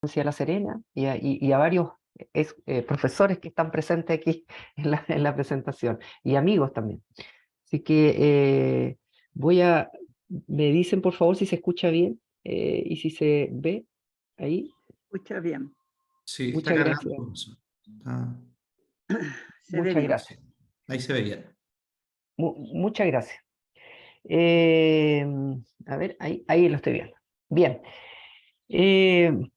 de La Serena y a varios profesores que están presentes aquí en la presentación y amigos también. Así que me dicen por favor si se escucha bien y si se ve ahí. Escucha bien, Sí, está Muchas cargando, gracias. profesor. Está- se ve Muchas bien. gracias. Ahí se ve bien. Muchas gracias. Eh, a ver, ahí lo estoy viendo. Bien.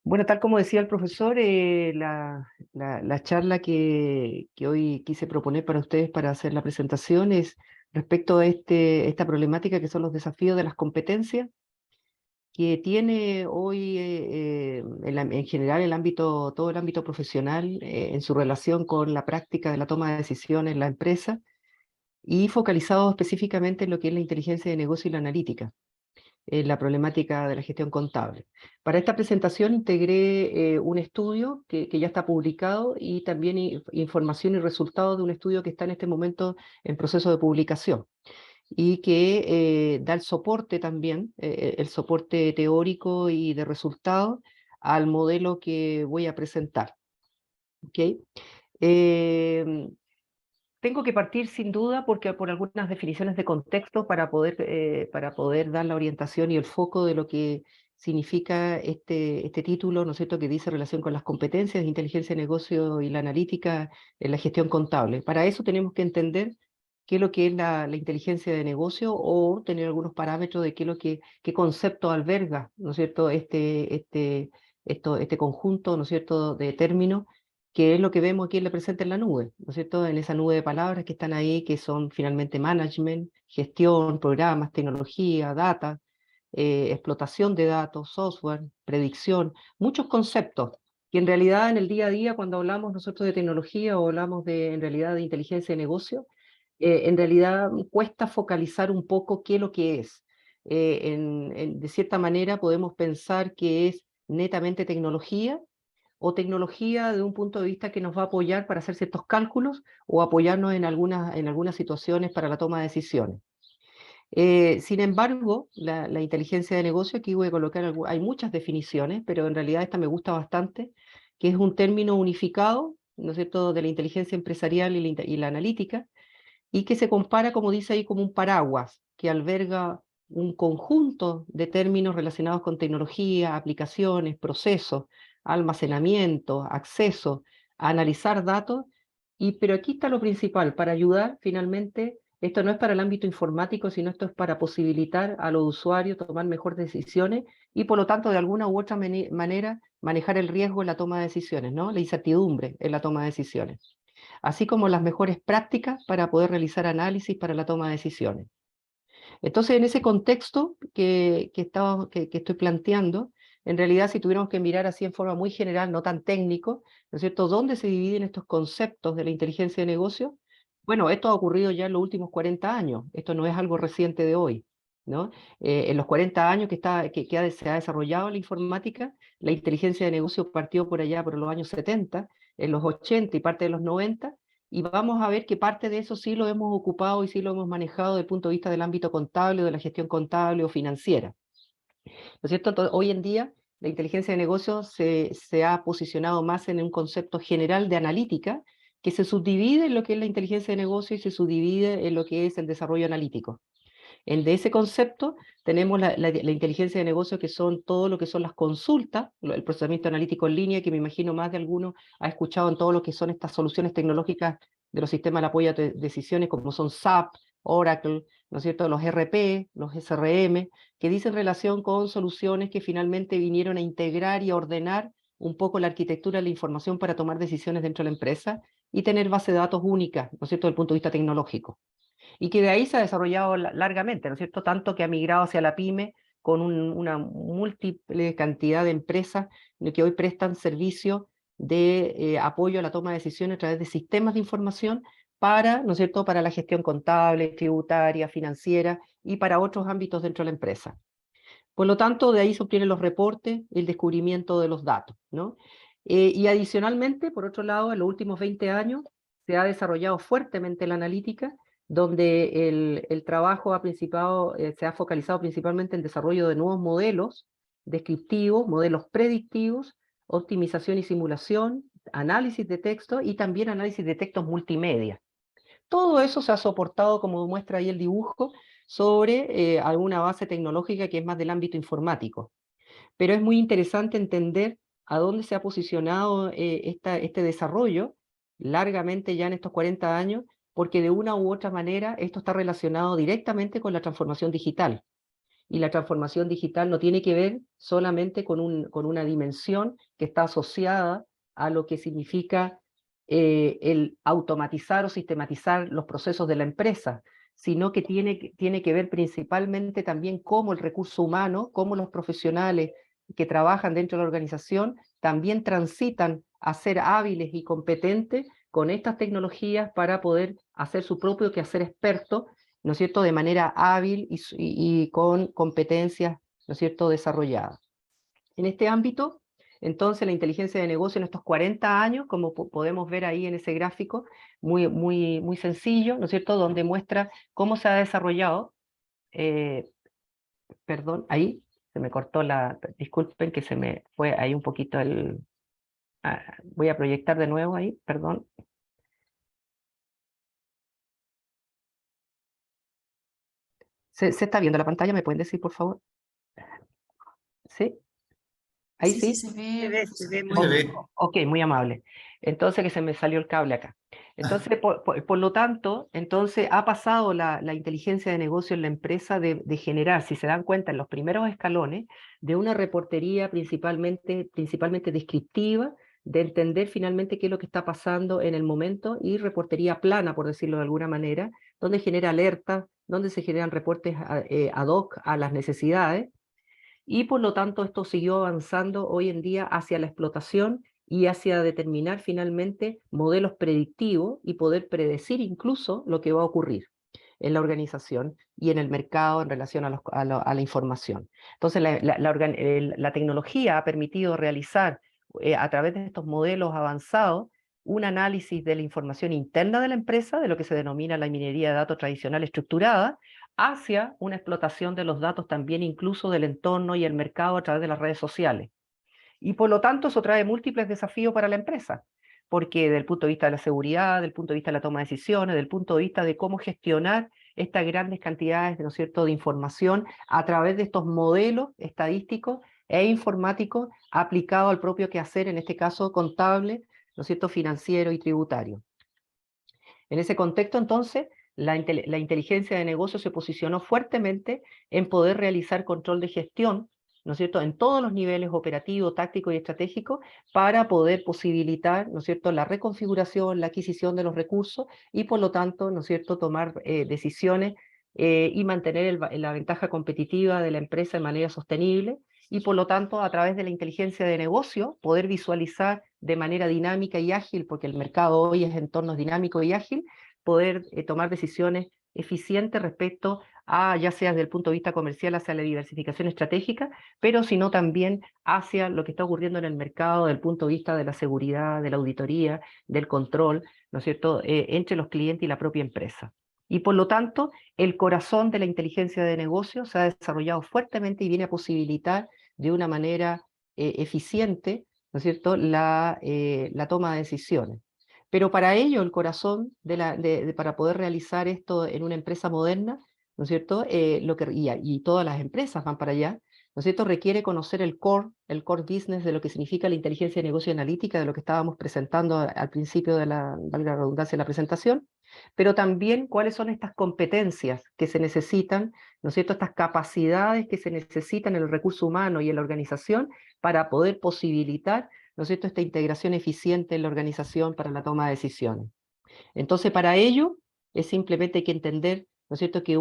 Bueno, tal como decía el profesor, la charla que hoy quise proponer para ustedes para hacer la presentación es respecto a esta problemática que son los desafíos de las competencias que tiene hoy en general todo el ámbito profesional en su relación con la práctica de la toma de decisiones en la empresa y focalizado específicamente en lo que es la inteligencia de negocio y la analítica, la problemática de la gestión contable. Para esta presentación integré un estudio que ya está publicado y también información y resultados de un estudio que está en este momento en proceso de publicación y que da el soporte también, el soporte teórico y de resultados al modelo que voy a presentar. ¿Okay? Em, Tengo que partir sin duda porque por algunas definiciones de contexto para poder dar la orientación y el foco de lo que significa este título, ¿no es cierto?, que dice relación con las competencias de inteligencia de negocio y la analítica en la gestión contable. Para eso tenemos que entender qué es lo que es la inteligencia de negocio o tener algunos parámetros de qué concepto alberga, ¿no es cierto?, este conjunto, ¿no es cierto?, de términos que es lo que vemos aquí en la presente en la nube, ¿no es cierto? En esa nube de palabras que están ahí, que son finalmente management, gestión, programas, tecnología, data, explotación de datos, software, predicción, muchos conceptos que en realidad en el día a día, cuando hablamos nosotros de tecnología o hablamos en realidad de inteligencia de negocio, en realidad cuesta focalizar un poco qué es lo que es. De cierta manera podemos pensar que es netamente tecnología, o tecnología de un punto de vista que nos va a apoyar para hacer ciertos cálculos o apoyarnos en algunas situaciones para la toma de decisiones. Sin embargo, la inteligencia de negocio, aquí voy a colocar, hay muchas definiciones, pero en realidad esta me gusta bastante, que es un término unificado, ¿no es cierto?, de la inteligencia empresarial y la analítica, y que se compara, como dice ahí, como un paraguas que alberga un conjunto de términos relacionados con tecnología, aplicaciones, procesos, almacenamiento, acceso, a analizar datos, pero aquí está lo principal, para ayudar finalmente, esto no es para el ámbito informático, sino esto es para posibilitar a los usuarios tomar mejores decisiones y por lo tanto de alguna u otra manera manejar el riesgo en la toma de decisiones, ¿no? La incertidumbre en la toma de decisiones, así como las mejores prácticas para poder realizar análisis para la toma de decisiones. Entonces, en ese contexto que estoy planteando, en realidad, si tuviéramos que mirar así en forma muy general, no tan técnico, ¿no es cierto?, ¿dónde se dividen estos conceptos de la inteligencia de negocio? Bueno, esto ha ocurrido ya en los últimos 40 años, esto no es algo reciente de hoy, ¿no? En los 40 años se ha desarrollado la informática, la inteligencia de negocio partió por allá por los años 70, en los 80 y parte de los 90, y vamos a ver que parte de eso sí lo hemos ocupado y sí lo hemos manejado desde el punto de vista del ámbito contable, o de la gestión contable o financiera. ¿No es cierto? Entonces, hoy en día la inteligencia de negocios se ha posicionado más en un concepto general de analítica que se subdivide en lo que es la inteligencia de negocio y se subdivide en lo que es el desarrollo analítico. De ese concepto tenemos la inteligencia de negocio, que son todo lo que son las consultas, el procesamiento analítico en línea, que me imagino más de alguno ha escuchado en todo lo que son estas soluciones tecnológicas de los sistemas de apoyo a decisiones, como son SAP, Oracle, ¿no es cierto?, los RP, los SRM, que dicen relación con soluciones que finalmente vinieron a integrar y a ordenar un poco la arquitectura de la información para tomar decisiones dentro de la empresa y tener base de datos únicas, ¿no es cierto?, desde el punto de vista tecnológico y que de ahí se ha desarrollado largamente, ¿no es cierto?, tanto que ha migrado hacia la pyme con una múltiple cantidad de empresas que hoy prestan servicios de apoyo a la toma de decisiones a través de sistemas de información para, ¿no es cierto?, para la gestión contable, tributaria, financiera y para otros ámbitos dentro de la empresa. Por lo tanto, de ahí se obtienen los reportes, el descubrimiento de los datos, ¿no? Y adicionalmente, por otro lado, en los últimos 20 años se ha desarrollado fuertemente la analítica, donde el trabajo se ha focalizado principalmente en desarrollo de nuevos modelos descriptivos, modelos predictivos optimización y simulación, análisis de texto y también análisis de textos multimedia. Todo eso se ha soportado, como muestra ahí el dibujo, sobre alguna base tecnológica que es más del ámbito informático. Pero es muy interesante entender a dónde se ha posicionado este desarrollo largamente ya en estos 40 años, porque de una u otra manera esto está relacionado directamente con la transformación digital. Y la transformación digital no tiene que ver solamente con una dimensión que está asociada a lo que significa el automatizar o sistematizar los procesos de la empresa, sino que tiene que ver principalmente también cómo el recurso humano, cómo los profesionales que trabajan dentro de la organización también transitan a ser hábiles y competentes con estas tecnologías para poder hacer su propio quehacer experto, ¿no es cierto?, de manera hábil y con competencias, ¿no es cierto?, desarrolladas. En este ámbito, entonces, la inteligencia de negocio en estos 40 años, como podemos ver ahí en ese gráfico, muy sencillo, ¿no es cierto?, donde muestra cómo se ha desarrollado. Perdón, ahí se me cortó disculpen que se me fue ahí un poquito voy a proyectar de nuevo ahí, perdón. ¿Se está viendo la pantalla? ¿Me pueden decir, por favor? ¿Sí? Ahí Sí, sí. se Se ve, ve profesor. muy Se bien. ve. Ok, muy amable. Entonces, que se me salió el cable acá. Entonces, por lo tanto, entonces ha pasado la inteligencia de negocio en la empresa de generar, si se dan cuenta, en los primeros escalones, de una reportería principalmente descriptiva, de entender finalmente qué es lo que está pasando en el momento, y reportería plana, por decirlo de alguna manera, donde genera alertas, donde se generan reportes ad hoc a las necesidades, y por lo tanto esto siguió avanzando hoy en día hacia la explotación y hacia determinar finalmente modelos predictivos y poder predecir incluso lo que va a ocurrir en la organización y en el mercado en relación a la información. Entonces la tecnología ha permitido realizar a través de estos modelos avanzados un análisis de la información interna de la empresa, de lo que se denomina la minería de datos tradicional estructurada, hacia una explotación de los datos también incluso del entorno y el mercado a través de las redes sociales. Y por lo tanto eso trae múltiples desafíos para la empresa, porque desde el punto de vista de la seguridad, desde el punto de vista de la toma de decisiones, desde el punto de vista de cómo gestionar estas grandes cantidades, ¿no es cierto?, de información a través de estos modelos estadísticos e informáticos aplicados al propio quehacer, en este caso contable, ¿no es cierto?, financiero y tributario. En ese contexto, entonces, la inteligencia de negocio se posicionó fuertemente en poder realizar control de gestión, ¿no es cierto?, en todos los niveles operativo, táctico y estratégico, para poder posibilitar, ¿no es cierto?, la reconfiguración, la adquisición de los recursos y, por lo tanto, ¿no es cierto?, tomar decisiones y mantener la ventaja competitiva de la empresa de manera sostenible, y por lo tanto, a través de la inteligencia de negocio, poder visualizar de manera dinámica y ágil, porque el mercado hoy es entorno dinámico y ágil, poder tomar decisiones eficientes respecto a, ya sea desde el punto de vista comercial, hacia la diversificación estratégica, pero sino también hacia lo que está ocurriendo en el mercado desde el punto de vista de la seguridad, de la auditoría, del control, ¿no es cierto?, entre los clientes y la propia empresa. Y por lo tanto, el corazón de la inteligencia de negocio se ha desarrollado fuertemente y viene a posibilitar de una manera eficiente, ¿no es cierto?, la toma de decisiones. Pero para ello, el corazón para poder realizar esto en una empresa moderna, ¿no es cierto?, y todas las empresas van para allá, ¿no es cierto?, requiere conocer el core business de lo que significa la inteligencia de negocio analítica, de lo que estábamos presentando al principio de valga la redundancia, de la presentación, pero también cuáles son estas competencias que se necesitan, ¿no es cierto?, estas capacidades que se necesitan en el recurso humano y en la organización para poder posibilitar, ¿no es cierto?, esta integración eficiente en la organización para la toma de decisiones. Entonces, para ello, es simplemente hay que entender, ¿no es cierto?, que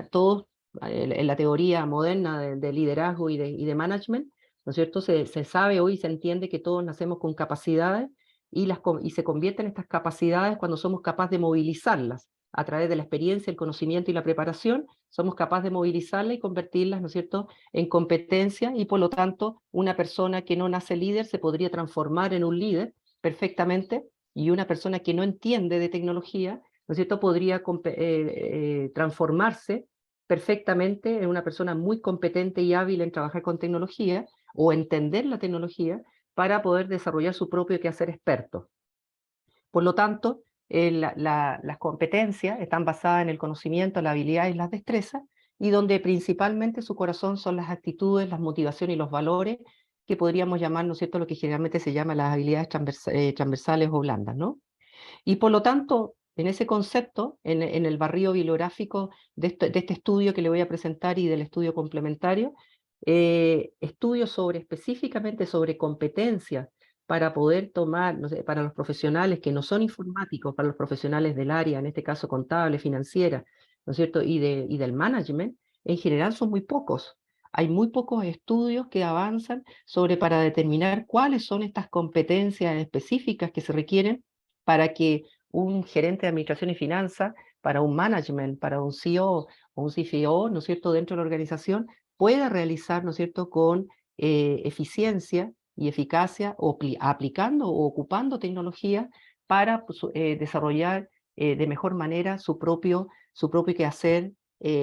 todos, en la teoría moderna de liderazgo y de management, ¿no es cierto?, se sabe hoy, se entiende que todos nacemos con capacidades y se convierten estas capacidades cuando somos capaces de movilizarlas a través de la experiencia, el conocimiento y la preparación, somos capaces de movilizarlas y convertirlas, ¿no es cierto?, en competencia, y por lo tanto, una persona que no nace líder se podría transformar en un líder perfectamente, y una persona que no entiende de tecnología, ¿no es cierto?, podría transformarse perfectamente en una persona muy competente y hábil en trabajar con tecnología o entender la tecnología, para poder desarrollar su propio quehacer experto. Por lo tanto, las competencias están basadas en el conocimiento, la habilidad y las destrezas, y donde principalmente su corazón son las actitudes, las motivaciones y los valores que podríamos llamar, ¿no es cierto?, lo que generalmente se llama las habilidades transversales o blandas, ¿no? Y por lo tanto, en ese concepto, en el barrido bibliográfico de este estudio que le voy a presentar y del estudio complementario, estudios específicamente sobre competencias para poder tomar, no sé, para los profesionales que no son informáticos, para los profesionales del área, en este caso contable, financiera, ¿no es cierto?, y del management, en general son muy pocos. Hay muy pocos estudios que avanzan para determinar cuáles son estas competencias específicas que se requieren para que un gerente de administración y finanzas, para un management, para un CEO o un CFO, ¿no es cierto?, dentro de la organización, pueda realizar, ¿no es cierto?, con eficiencia y eficacia, aplicando o ocupando tecnología para desarrollar de mejor manera su propio quehacer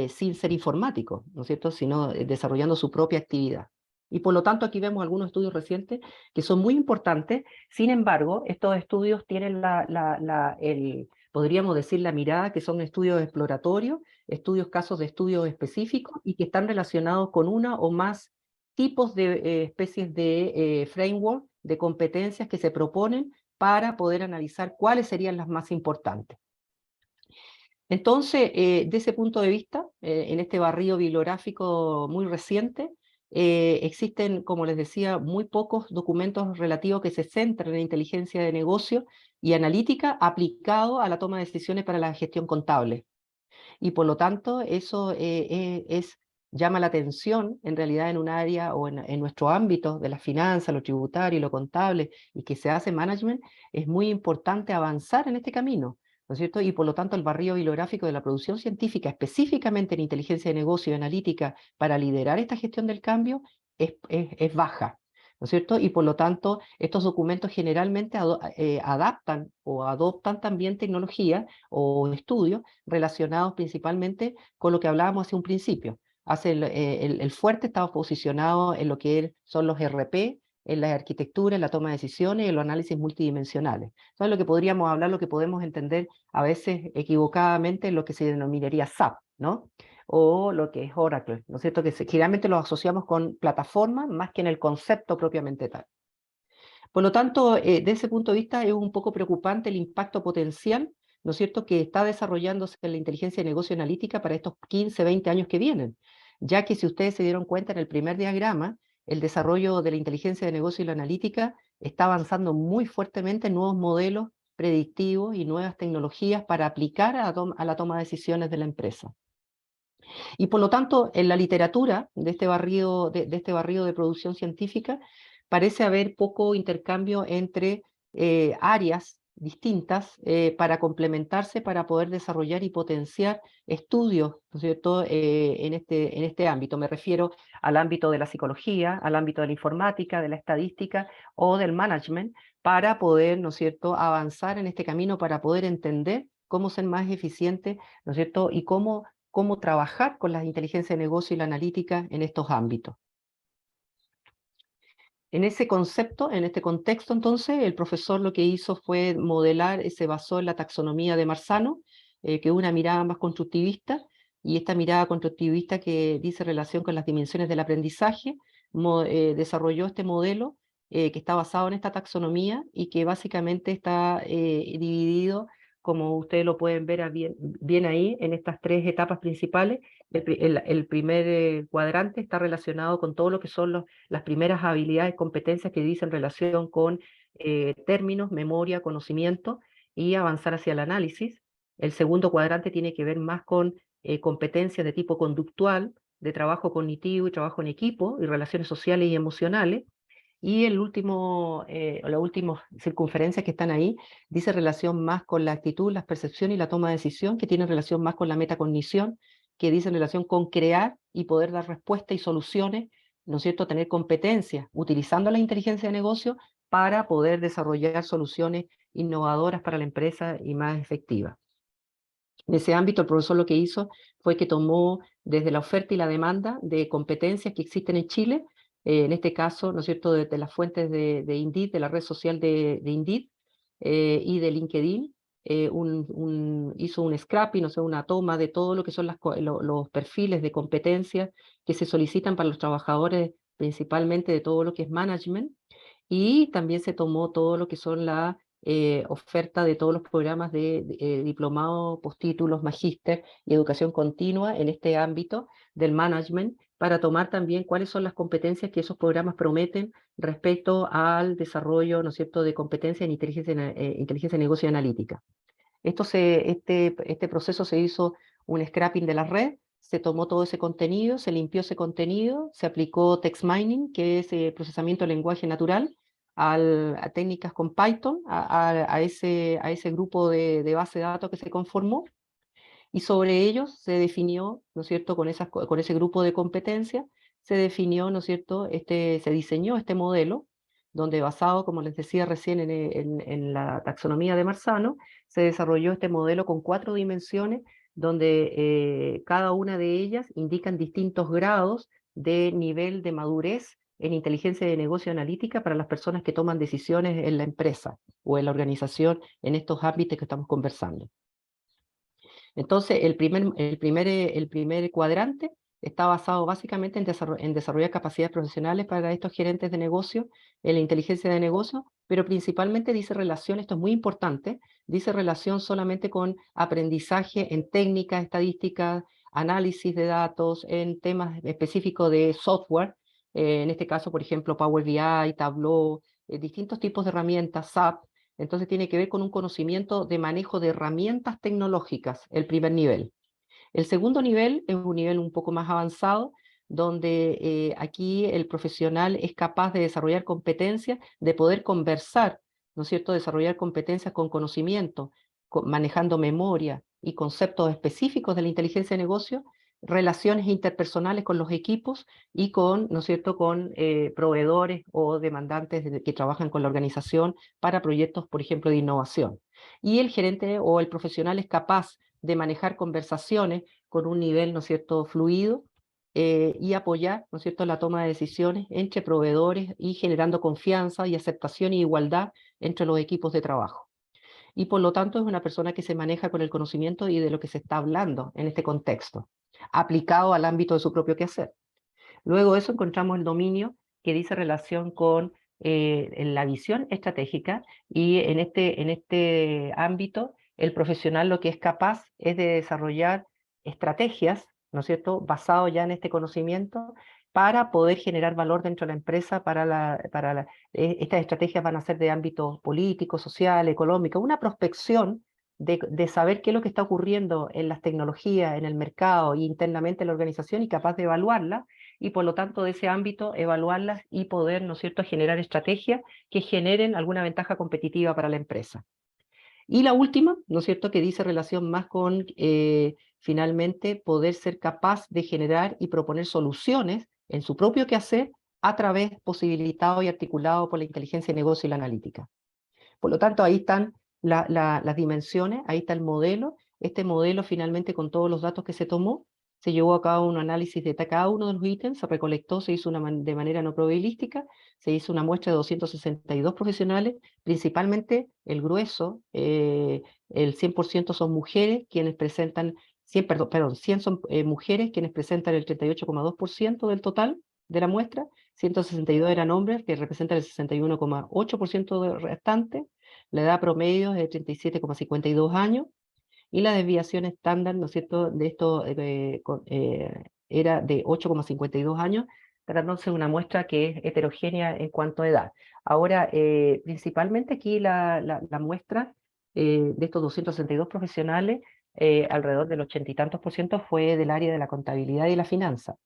sin ser informático, ¿no es cierto?, sino desarrollando su propia actividad. Y por lo tanto aquí vemos algunos estudios recientes que son muy importantes. Sin embargo, estos estudios tienen podríamos decir, la mirada, que son estudios exploratorios, casos de estudios específicos y que están relacionados con una o más tipos de especies de framework, de competencias que se proponen para poder analizar cuáles serían las más importantes. Entonces, de ese punto de vista, en este barrido bibliográfico muy reciente, existen, como les decía, muy pocos documentos relativos que se centran en inteligencia de negocio y analítica aplicado a la toma de decisiones para la gestión contable. Y por lo tanto, eso llama la atención, en realidad, en un área o en nuestro ámbito de las finanzas, lo tributario y lo contable, y que se hace management, es muy importante avanzar en este camino, ¿no es cierto? Y por lo tanto, el barrido bibliográfico de la producción científica, específicamente en inteligencia de negocio y analítica, para liderar esta gestión del cambio, es baja, ¿no es cierto? Y por lo tanto, estos documentos generalmente adaptan o adoptan también tecnología o estudios relacionados principalmente con lo que hablábamos hace un principio. El fuerte estaba posicionado en lo que son los RP, en la arquitectura, en la toma de decisiones y en los análisis multidimensionales. Entonces, lo que podríamos hablar, lo que podemos entender a veces equivocadamente, en lo que se denominaría SAP, ¿no? O lo que es Oracle, ¿no es cierto? Que generalmente lo asociamos con plataformas más que en el concepto propiamente tal. Por lo tanto, de ese punto de vista es un poco preocupante el impacto potencial, ¿no es cierto?, que está desarrollándose en la inteligencia de negocio analítica para estos 15, 20 años que vienen, ya que si ustedes se dieron cuenta en el primer diagrama, el desarrollo de la inteligencia de negocio y la analítica está avanzando muy fuertemente en nuevos modelos predictivos y nuevas tecnologías para aplicar a la toma de decisiones de la empresa. Y por lo tanto, en la literatura de este barrido de producción científica, parece haber poco intercambio entre áreas distintas para complementarse, para poder desarrollar y potenciar estudios, ¿no es cierto?, en este ámbito. Me refiero al ámbito de la psicología, al ámbito de la informática, de la estadística o del management, para poder, ¿no es cierto?, avanzar en este camino, para poder entender cómo ser más eficiente, ¿no es cierto?, y cómo trabajar con la inteligencia de negocio y la analítica en estos ámbitos. En ese concepto, en este contexto, entonces, el profesor lo que hizo fue modelar, se basó en la taxonomía de Marzano, que es una mirada más constructivista, y esta mirada constructivista que dice relación con las dimensiones del aprendizaje, desarrolló este modelo que está basado en esta taxonomía y que básicamente está dividido, como ustedes lo pueden ver bien ahí, en estas tres etapas principales. El primer cuadrante está relacionado con todo lo que son las primeras habilidades, competencias que dicen relación con términos, memoria, conocimiento y avanzar hacia el análisis. El segundo cuadrante tiene que ver más con competencias de tipo conductual, de trabajo cognitivo y trabajo en equipo y relaciones sociales y emocionales. Y la última circunferencia que están ahí dice relación más con la actitud, la percepción y la toma de decisión, que tienen relación más con la metacognición, que dice relación con crear y poder dar respuesta y soluciones, ¿no es cierto?, tener competencias, utilizando la inteligencia de negocio para poder desarrollar soluciones innovadoras para la empresa y más efectivas. En ese ámbito, el profesor lo que hizo fue que tomó desde la oferta y la demanda de competencias que existen en Chile, en este caso, ¿no es cierto?, de las fuentes de Indeed, de la red social de Indeed y de LinkedIn, hizo un scrapping, o sea, una toma de todo lo que son los perfiles de competencias que se solicitan para los trabajadores, principalmente de todo lo que es management, y también se tomó todo lo que son la oferta de todos los programas de diplomado, postítulos, magíster y educación continua en este ámbito del management, para tomar también cuáles son las competencias que esos programas prometen respecto al desarrollo, ¿no es cierto?, de competencias en inteligencia de negocio y analítica. Este proceso se hizo un scrapping de la red, se tomó todo ese contenido, se limpió ese contenido, se aplicó text mining, que es procesamiento de lenguaje natural, a técnicas con Python, a ese grupo de base de datos que se conformó, y sobre ellos se definió, ¿no es cierto?, con ese grupo de competencias, se definió, ¿no es cierto?, se diseñó este modelo, donde basado, como les decía recién, en la taxonomía de Marzano, se desarrolló este modelo con 4 dimensiones, donde cada una de ellas indican distintos grados de nivel de madurez en inteligencia de negocio analítica para las personas que toman decisiones en la empresa o en la organización en estos ámbitos que estamos conversando. Entonces, el primer cuadrante está basado básicamente en desarrollar capacidades profesionales para estos gerentes de negocio, en la inteligencia de negocio, pero principalmente dice relación, esto es muy importante, dice relación solamente con aprendizaje en técnicas, estadísticas, análisis de datos, en temas específicos de software, en este caso, por ejemplo, Power BI, Tableau, distintos tipos de herramientas, SAP. Entonces tiene que ver con un conocimiento de manejo de herramientas tecnológicas, el primer nivel. El segundo nivel es un nivel un poco más avanzado, donde aquí el profesional es capaz de desarrollar competencias, de poder conversar, ¿no es cierto?, desarrollar competencias con conocimiento, manejando memoria y conceptos específicos de la inteligencia de negocio, relaciones interpersonales con los equipos y con, ¿no es cierto?, con proveedores o demandantes que trabajan con la organización para proyectos, por ejemplo, de innovación. Y el gerente o el profesional es capaz de manejar conversaciones con un nivel, ¿no es cierto?, fluido, y apoyar, ¿no es cierto?, la toma de decisiones entre proveedores y generando confianza y aceptación y igualdad entre los equipos de trabajo. Y por lo tanto es una persona que se maneja con el conocimiento y de lo que se está hablando en este contexto, aplicado al ámbito de su propio quehacer. Luego de eso encontramos el dominio, que dice relación con la visión estratégica, y en este ámbito el profesional lo que es capaz es de desarrollar estrategias, ¿no es cierto?, basado ya en este conocimiento, para poder generar valor dentro de la empresa. Estas estrategias van a ser de ámbito político, social, económico, una prospección de saber qué es lo que está ocurriendo en las tecnologías, en el mercado e internamente en la organización, y capaz de evaluarla, y por lo tanto de ese ámbito evaluarlas y poder, ¿no es cierto?, generar estrategias que generen alguna ventaja competitiva para la empresa. Y la última, ¿no es cierto?, que dice relación más con finalmente poder ser capaz de generar y proponer soluciones en su propio quehacer a través posibilitado y articulado por la inteligencia de negocio y la analítica. Por lo tanto, ahí están las dimensiones, ahí está el modelo. Este modelo finalmente, con todos los datos que se tomó, se llevó a cabo un análisis de cada uno de los ítems, se recolectó, se hizo de manera no probabilística, se hizo una muestra de 262 profesionales, principalmente el grueso, el 100% son mujeres quienes presentan, 100 son mujeres quienes presentan el 38,2% del total de la muestra, 162 eran hombres que representan el 61,8% del restante, la edad promedio es de 37,52 años, y la desviación estándar, ¿no es cierto?, de esto era de 8,52 años, tratándose de una muestra que es heterogénea en cuanto a edad. Ahora, principalmente aquí la muestra de estos 262 profesionales, alrededor del 80 y tantos % fue del área de la contabilidad y la finanza.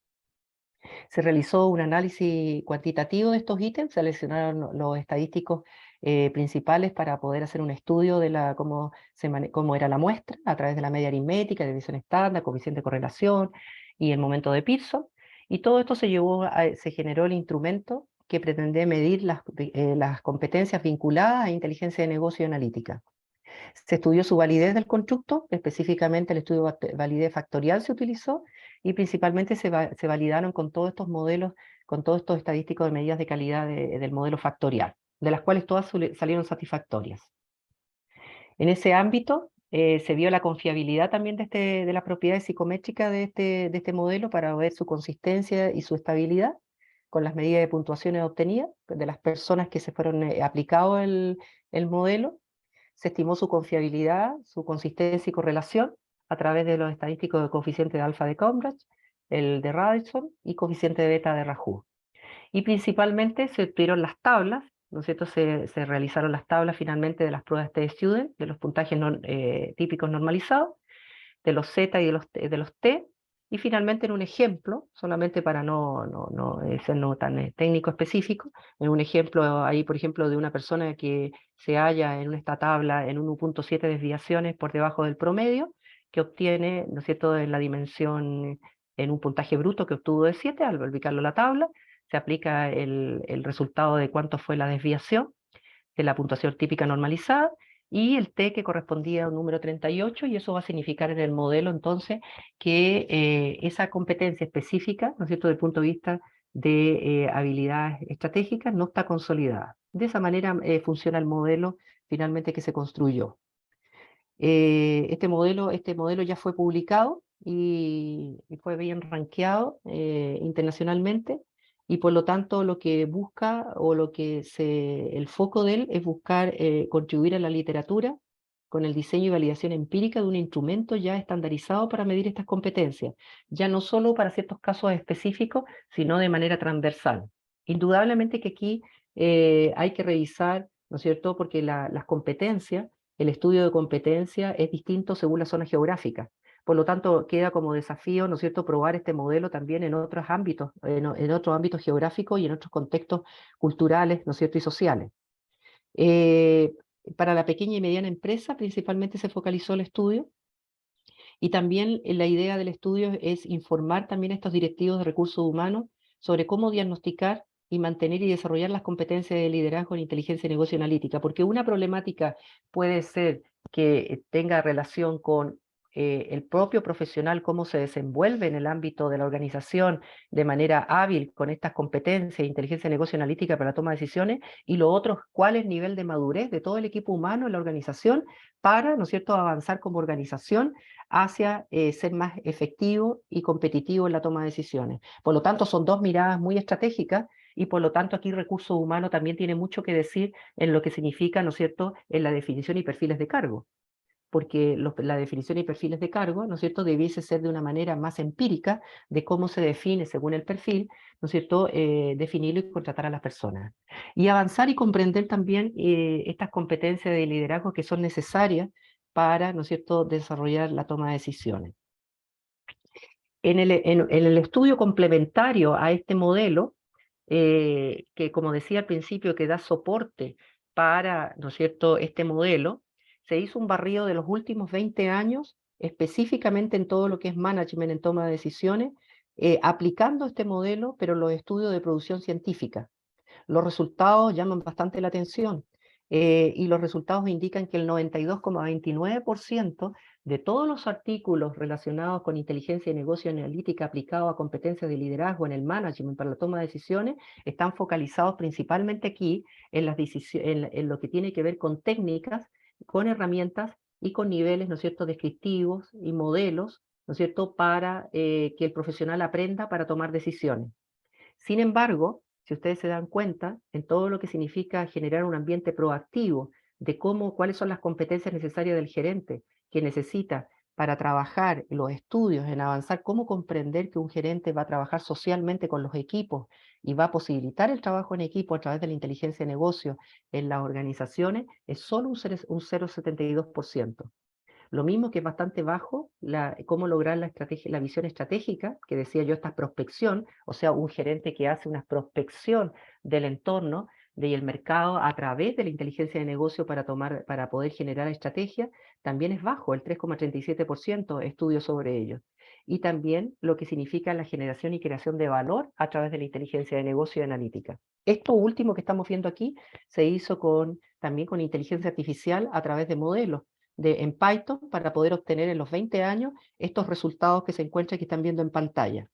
Se realizó un análisis cuantitativo de estos ítems, seleccionaron los estadísticos principales para poder hacer un estudio de cómo era la muestra a través de la media aritmética, división estándar, coeficiente de correlación y el momento de Pearson. Y todo esto se generó el instrumento que pretende medir las competencias vinculadas a inteligencia de negocio y analítica. Se estudió su validez del constructo, específicamente el estudio de validez factorial se utilizó, y principalmente se validaron con todos estos modelos, con todos estos estadísticos de medidas de calidad del modelo factorial, de las cuales todas salieron satisfactorias. En ese ámbito se vio la confiabilidad también de las propiedades psicométricas de este modelo para ver su consistencia y su estabilidad con las medidas de puntuaciones obtenidas de las personas que se fueron aplicado el modelo. Se estimó su confiabilidad, su consistencia y correlación a través de los estadísticos de coeficiente de alfa de Cambridge, el de Radisson y coeficiente de beta de Rajoux. Y principalmente se obtuvieron las tablas, ¿no es cierto? Se realizaron las tablas finalmente de las pruebas T-Student, de los puntajes típicos normalizados, de los Z y de los T, y finalmente en un ejemplo, solamente para no ser no tan técnico específico, en un ejemplo ahí, por ejemplo, de una persona que se halla en esta tabla en 1.7 desviaciones por debajo del promedio, que obtiene, ¿no es cierto?, en la dimensión, en un puntaje bruto que obtuvo de 7, al ubicarlo en la tabla, se aplica el resultado de cuánto fue la desviación de la puntuación típica normalizada, y el T que correspondía a un número 38, y eso va a significar en el modelo entonces que esa competencia específica, ¿no es cierto?, desde el punto de vista de habilidades estratégicas, no está consolidada. De esa manera funciona el modelo finalmente que se construyó. Este modelo ya fue publicado y fue bien rankeado internacionalmente, y por lo tanto lo que busca o el foco de él es buscar contribuir a la literatura con el diseño y validación empírica de un instrumento ya estandarizado para medir estas competencias, ya no solo para ciertos casos específicos, sino de manera transversal. Indudablemente que aquí hay que revisar, ¿no es cierto?, porque las competencias, el estudio de competencia es distinto según la zona geográfica. Por lo tanto, queda como desafío, ¿no es cierto?, probar este modelo también en otros ámbitos, en otros ámbitos geográficos y en otros contextos culturales, ¿no es cierto?, y sociales. Para la pequeña y mediana empresa principalmente se focalizó el estudio, y también la idea del estudio es informar también a estos directivos de recursos humanos sobre cómo diagnosticar y mantener y desarrollar las competencias de liderazgo en inteligencia de negocio analítica, porque una problemática puede ser que tenga relación con el propio profesional, cómo se desenvuelve en el ámbito de la organización de manera hábil con estas competencias de inteligencia de negocio analítica para la toma de decisiones, y lo otro, cuál es el nivel de madurez de todo el equipo humano en la organización para, ¿no es cierto?, avanzar como organización hacia ser más efectivo y competitivo en la toma de decisiones. Por lo tanto, son dos miradas muy estratégicas, y por lo tanto aquí recursos humanos también tiene mucho que decir en lo que significa, ¿no es cierto?, en la definición y perfiles de cargo, porque la definición y perfiles de cargo, ¿no es cierto?, debiese ser de una manera más empírica de cómo se define según el perfil, ¿no es cierto?, definirlo y contratar a las personas. Y avanzar y comprender también estas competencias de liderazgo que son necesarias para, ¿no es cierto?, desarrollar la toma de decisiones. En el estudio complementario a este modelo, que como decía al principio, que da soporte para, ¿no es cierto?, este modelo, se hizo un barrido de los últimos 20 años, específicamente en todo lo que es management en toma de decisiones, aplicando este modelo, pero los estudios de producción científica. Los resultados llaman bastante la atención, y los resultados indican que el 92,29% de todos los artículos relacionados con inteligencia y negocio analítica aplicado a competencias de liderazgo en el management para la toma de decisiones están focalizados principalmente aquí en lo que tiene que ver con técnicas, con herramientas y con niveles, ¿no es cierto?, descriptivos y modelos, ¿no es cierto?, para que el profesional aprenda para tomar decisiones. Sin embargo, si ustedes se dan cuenta, en todo lo que significa generar un ambiente proactivo de cuáles son las competencias necesarias del gerente que necesita para trabajar los estudios, en avanzar, cómo comprender que un gerente va a trabajar socialmente con los equipos y va a posibilitar el trabajo en equipo a través de la inteligencia de negocio en las organizaciones, es solo un 0,72%. Lo mismo que es bastante bajo cómo lograr la visión estratégica, que decía yo, esta prospección, o sea, un gerente que hace una prospección del entorno y el mercado a través de la inteligencia de negocio para poder generar estrategia, también es bajo, el 3,37% estudios sobre ello. Y también lo que significa la generación y creación de valor a través de la inteligencia de negocio y analítica. Esto último que estamos viendo aquí se hizo también con inteligencia artificial a través de modelos, en Python para poder obtener en los 20 años estos resultados que se encuentran que están viendo en pantalla.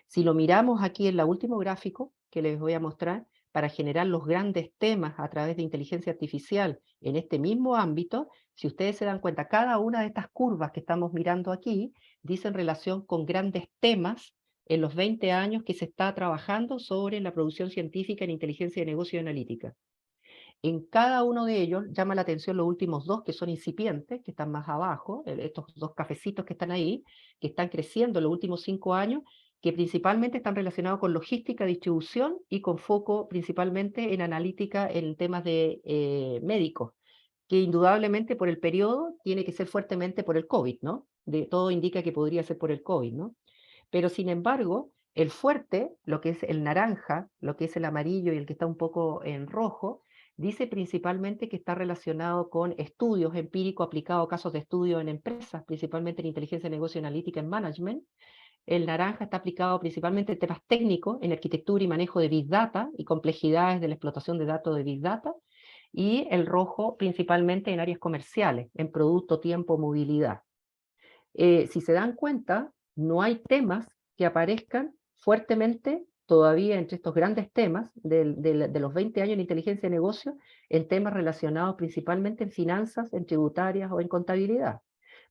Si lo miramos aquí en el último gráfico que les voy a mostrar, para generar los grandes temas a través de inteligencia artificial en este mismo ámbito, si ustedes se dan cuenta, cada una de estas curvas que estamos mirando aquí dice en relación con grandes temas en los 20 años que se está trabajando sobre la producción científica en inteligencia de negocio y analítica. En cada uno de ellos llama la atención los últimos dos que son incipientes, que están más abajo, estos dos cafecitos que están ahí, que están creciendo en los últimos 5 años, que principalmente están relacionados con logística, distribución y con foco principalmente en analítica en temas de médicos, que indudablemente por el periodo tiene que ser fuertemente por el COVID, ¿no? Todo indica que podría ser por el COVID, ¿no? Pero sin embargo, el fuerte, lo que es el naranja, lo que es el amarillo y el que está un poco en rojo, dice principalmente que está relacionado con estudios empíricos aplicados a casos de estudio en empresas, principalmente en inteligencia de negocio, analítica, en management. El naranja está aplicado principalmente en temas técnicos, en arquitectura y manejo de Big Data y complejidades de la explotación de datos de Big Data. Y el rojo principalmente en áreas comerciales, en producto, tiempo, movilidad. Si se dan cuenta, no hay temas que aparezcan fuertemente todavía entre estos grandes temas de los 20 años en inteligencia de negocio, en temas relacionados principalmente en finanzas, en tributarias o en contabilidad.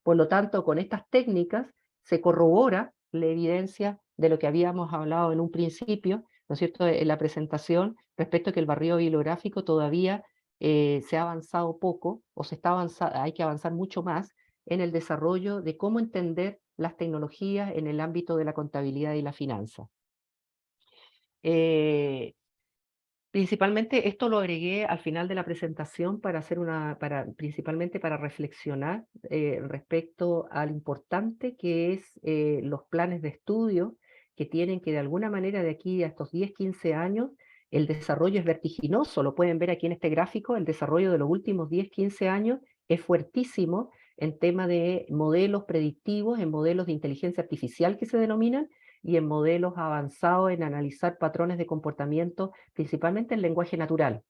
Por lo tanto, con estas técnicas se corrobora la evidencia de lo que habíamos hablado en un principio, ¿no es cierto?, en la presentación, respecto a que el barrido bibliográfico todavía se ha avanzado poco, o hay que avanzar mucho más en el desarrollo de cómo entender las tecnologías en el ámbito de la contabilidad y la finanza. Principalmente esto lo agregué al final de la presentación para hacer principalmente para reflexionar respecto a lo importante que es los planes de estudio que tienen que de alguna manera de aquí a estos 10, 15 años, el desarrollo es vertiginoso, lo pueden ver aquí en este gráfico, el desarrollo de los últimos 10, 15 años es fuertísimo en tema de modelos predictivos, en modelos de inteligencia artificial que se denominan, y en modelos avanzados en analizar patrones de comportamiento, principalmente en lenguaje natural.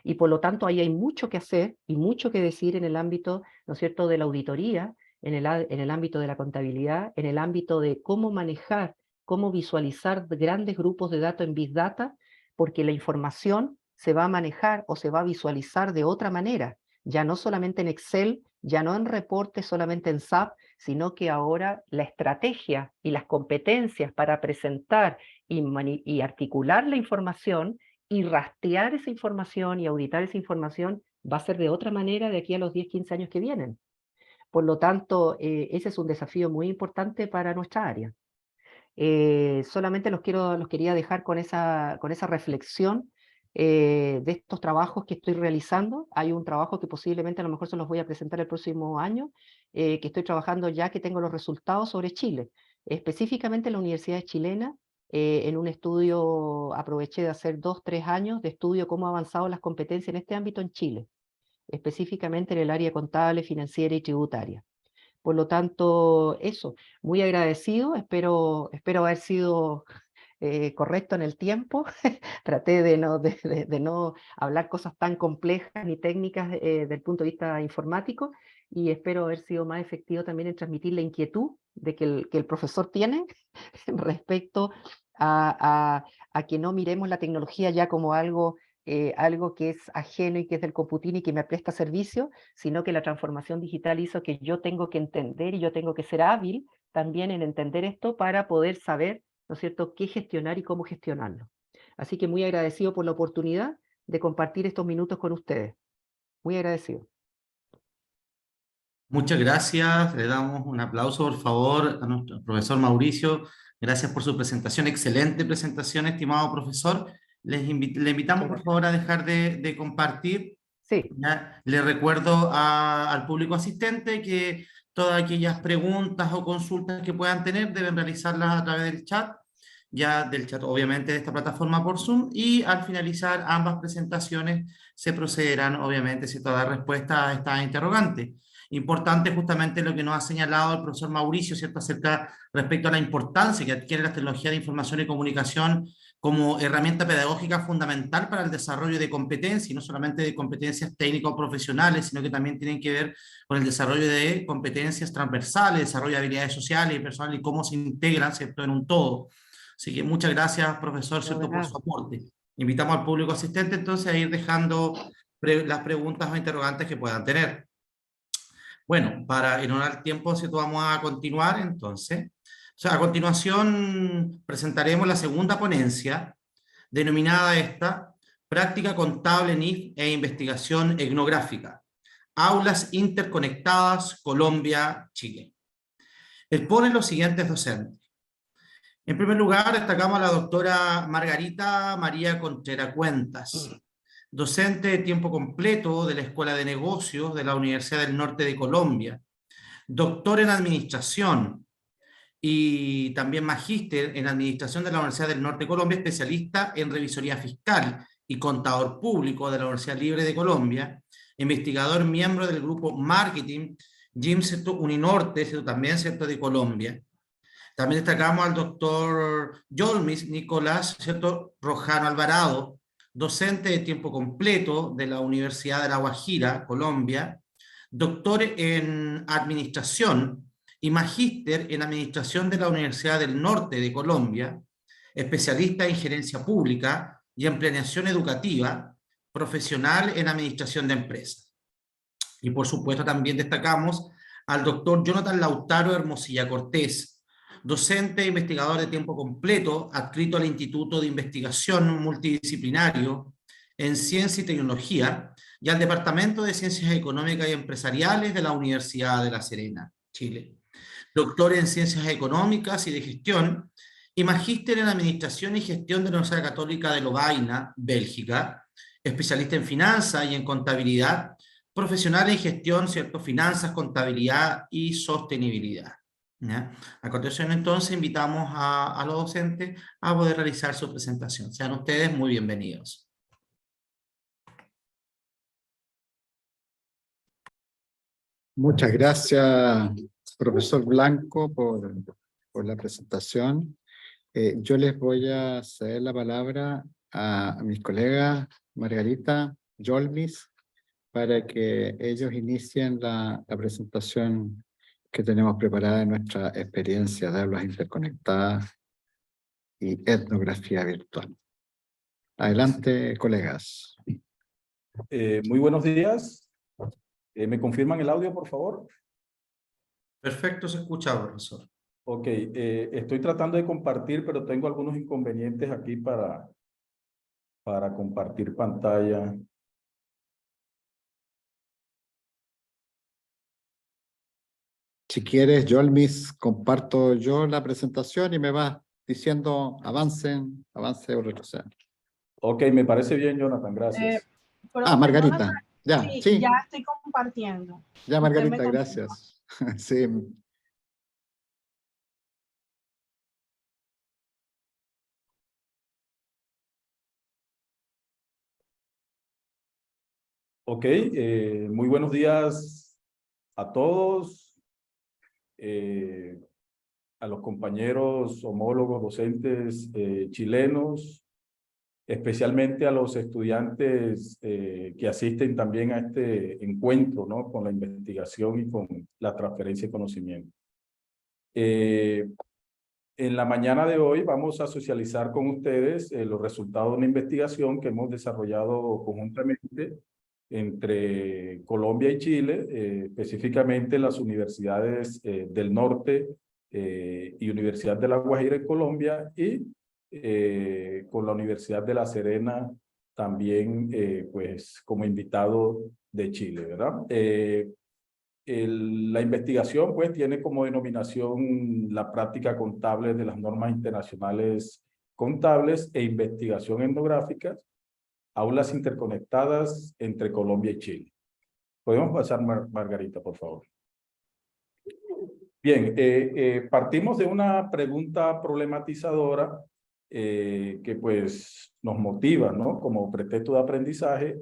Y por lo tanto, ahí hay mucho que hacer y mucho que decir en el ámbito, ¿no es cierto?, de la auditoría, en el ámbito de la contabilidad, en el ámbito de cómo manejar, cómo visualizar grandes grupos de datos en Big Data, porque la información se va a manejar o se va a visualizar de otra manera, ya no solamente en Excel, ya no en reportes, solamente en SAP, sino que ahora la estrategia y las competencias para presentar y articular la información y rastrear esa información y auditar esa información va a ser de otra manera de aquí a los 10, 15 años que vienen. Por lo tanto, ese es un desafío muy importante para nuestra área. Solamente los quería dejar con esa reflexión de estos trabajos que estoy realizando. Hay un trabajo que posiblemente a lo mejor se los voy a presentar el próximo año, que estoy trabajando ya que tengo los resultados sobre Chile, específicamente en la Universidad Chilena. En un estudio aproveché de hacer 2, 3 años de estudio cómo han avanzado las competencias en este ámbito en Chile, específicamente en el área contable, financiera y tributaria. Por lo tanto, eso, muy agradecido, espero haber sido correcto en el tiempo. Traté de no hablar cosas tan complejas ni técnicas desde el punto de vista informático, y espero haber sido más efectivo también en transmitir la inquietud que el profesor tiene respecto a que no miremos la tecnología ya como algo que es ajeno y que es del computín y que me presta servicio, sino que la transformación digital hizo que yo tengo que entender y yo tengo que ser hábil también en entender esto para poder saber, ¿no es cierto?, qué gestionar y cómo gestionarlo. Así que muy agradecido por la oportunidad de compartir estos minutos con ustedes. Muy agradecido. Muchas gracias. Le damos un aplauso, por favor, a nuestro profesor Mauricio. Gracias por su presentación. Excelente presentación, estimado profesor. Le invitamos, por favor, a dejar de compartir. Sí. ¿Ya? Le recuerdo al público asistente que todas aquellas preguntas o consultas que puedan tener deben realizarlas a través del chat, obviamente de esta plataforma por Zoom, y al finalizar ambas presentaciones se procederán, obviamente, a dar respuesta a esta interrogante. Importante justamente lo que nos ha señalado el profesor Mauricio, ¿cierto?, respecto a la importancia que adquiere la tecnología de información y comunicación como herramienta pedagógica fundamental para el desarrollo de competencias, y no solamente de competencias técnicas o profesionales, sino que también tienen que ver con el desarrollo de competencias transversales, desarrollo de habilidades sociales y personales y cómo se integran, ¿cierto?, en un todo. Así que muchas gracias, profesor, ¿cierto?, por su aporte. Invitamos al público asistente entonces a ir dejando las preguntas o interrogantes que puedan tener. Bueno, para en honor al tiempo, ¿cierto?, vamos a continuar entonces. O sea, a continuación presentaremos la segunda ponencia, denominada esta, Práctica Contable NIF e Investigación Etnográfica. Aulas Interconectadas, Colombia, Chile. Exponen los siguientes docentes. En primer lugar, destacamos a la doctora Margarita María Contreras Cuentas, docente de tiempo completo de la Escuela de Negocios de la Universidad del Norte de Colombia, doctor en Administración y también magíster en Administración de la Universidad del Norte de Colombia, especialista en Revisoría Fiscal y Contador Público de la Universidad Libre de Colombia, investigador miembro del grupo Marketing GIMS Uninorte, también ¿cierto?, de Colombia. También destacamos al doctor Yolmis Nicolás, ¿cierto?, Rojano Alvarado, docente de tiempo completo de la Universidad de La Guajira, Colombia, doctor en Administración y magíster en Administración de la Universidad del Norte de Colombia, especialista en Gerencia Pública y en Planeación Educativa, profesional en Administración de Empresas. Y por supuesto también destacamos al doctor Jonathan Lautaro Hermosilla Cortés, docente e investigador de tiempo completo, adscrito al Instituto de Investigación Multidisciplinario en Ciencia y Tecnología y al Departamento de Ciencias Económicas y Empresariales de la Universidad de La Serena, Chile. Doctor en Ciencias Económicas y de Gestión y magíster en Administración y Gestión de la Universidad Católica de Lovaina, Bélgica, especialista en Finanzas y en Contabilidad, profesional en Gestión, ¿cierto?, Finanzas, Contabilidad y Sostenibilidad. ¿Ya? A continuación, entonces, invitamos a los docentes a poder realizar su presentación. Sean ustedes muy bienvenidos. Muchas gracias, profesor Blanco, por la presentación. Yo les voy a ceder la palabra a mis colegas Margarita, Yolmis, para que ellos inicien la presentación que tenemos preparada en nuestra experiencia de aulas interconectadas y etnografía virtual. Adelante, colegas. Muy buenos días. ¿Me confirman el audio, por favor? Perfecto, se escucha, profesor. Ok, estoy tratando de compartir, pero tengo algunos inconvenientes aquí para compartir pantalla. Si quieres, Yolmis, comparto yo la presentación y me vas diciendo avance o retrocedan. Ok, me parece bien, Jonathan, gracias. Margarita, Jonathan, ya, sí. Ya estoy compartiendo. Ya, Margarita, gracias. Sí. Ok, muy buenos días a todos, a los compañeros homólogos docentes chilenos, especialmente a los estudiantes que asisten también a este encuentro, ¿no?, con la investigación y con la transferencia de conocimiento. En la mañana de hoy vamos a socializar con ustedes los resultados de una investigación que hemos desarrollado conjuntamente entre Colombia y Chile, específicamente las universidades del norte y Universidad de La Guajira en Colombia y con la Universidad de La Serena también pues como invitado de Chile, ¿verdad? La investigación pues tiene como denominación la práctica contable de las normas internacionales contables e investigación etnográfica, aulas interconectadas entre Colombia y Chile. Podemos pasar, Margarita, por favor. Bien, partimos de una pregunta problematizadora que pues nos motiva, ¿no?, como pretexto de aprendizaje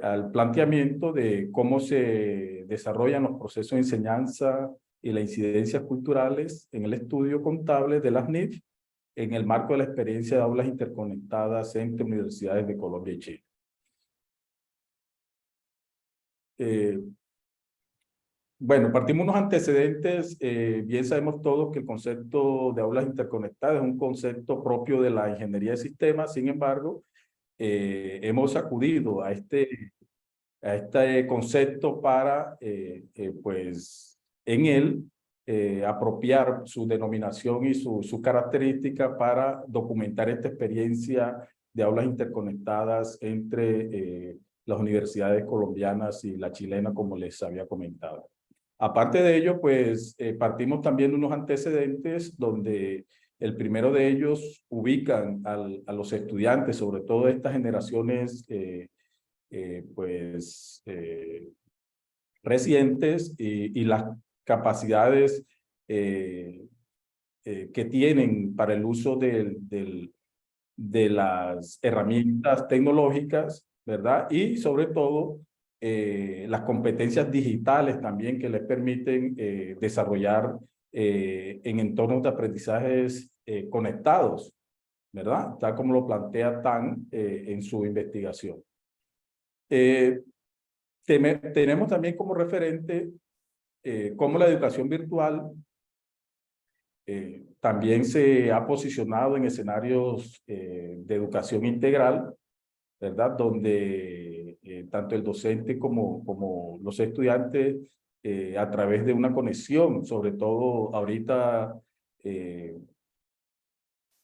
al planteamiento de cómo se desarrollan los procesos de enseñanza y las incidencias culturales en el estudio contable de las NIF en el marco de la experiencia de aulas interconectadas entre universidades de Colombia y Chile. Bueno, partimos unos antecedentes. Bien sabemos todos que el concepto de aulas interconectadas es un concepto propio de la ingeniería de sistemas. Sin embargo, hemos acudido a este concepto para, pues, en él, apropiar su denominación y su característica para documentar esta experiencia de aulas interconectadas entre las universidades colombianas y la chilena, como les había comentado. Aparte de ello, pues partimos también de unos antecedentes donde el primero de ellos ubican a los estudiantes, sobre todo estas generaciones recientes y las capacidades que tienen para el uso de las herramientas tecnológicas, ¿verdad? Y sobre todo las competencias digitales también que les permiten desarrollar en entornos de aprendizajes conectados, ¿verdad? Tal como lo plantea Tan en su investigación. Tenemos también como referente cómo la educación virtual también se ha posicionado en escenarios de educación integral, ¿verdad? Donde tanto el docente como los estudiantes, a través de una conexión, sobre todo ahorita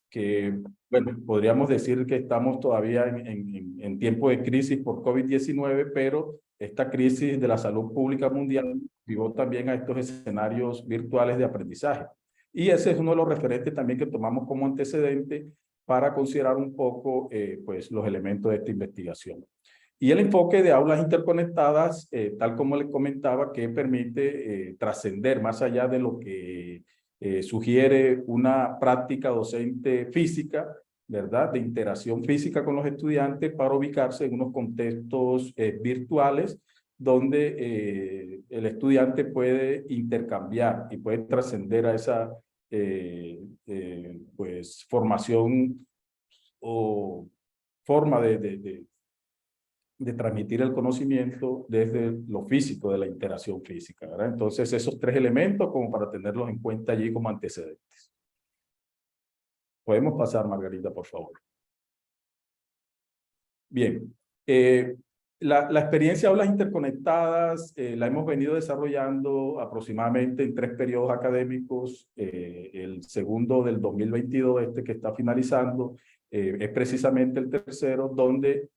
que, bueno, podríamos decir que estamos todavía en tiempo de crisis por COVID-19, pero esta crisis de la salud pública mundial llevó también a estos escenarios virtuales de aprendizaje. Y ese es uno de los referentes también que tomamos como antecedente para considerar un poco pues, los elementos de esta investigación. Y el enfoque de aulas interconectadas, tal como les comentaba, que permite trascender más allá de lo que sugiere una práctica docente física, ¿verdad? De interacción física con los estudiantes para ubicarse en unos contextos virtuales donde el estudiante puede intercambiar y puede trascender a esa pues, formación o forma de transmitir el conocimiento desde lo físico, de la interacción física, ¿verdad? Entonces, esos tres elementos como para tenerlos en cuenta allí como antecedentes. Podemos pasar, Margarita, por favor. Bien. La experiencia de aulas interconectadas la hemos venido desarrollando aproximadamente en 3 periodos académicos. El segundo del 2022, este que está finalizando, es precisamente el tercero, donde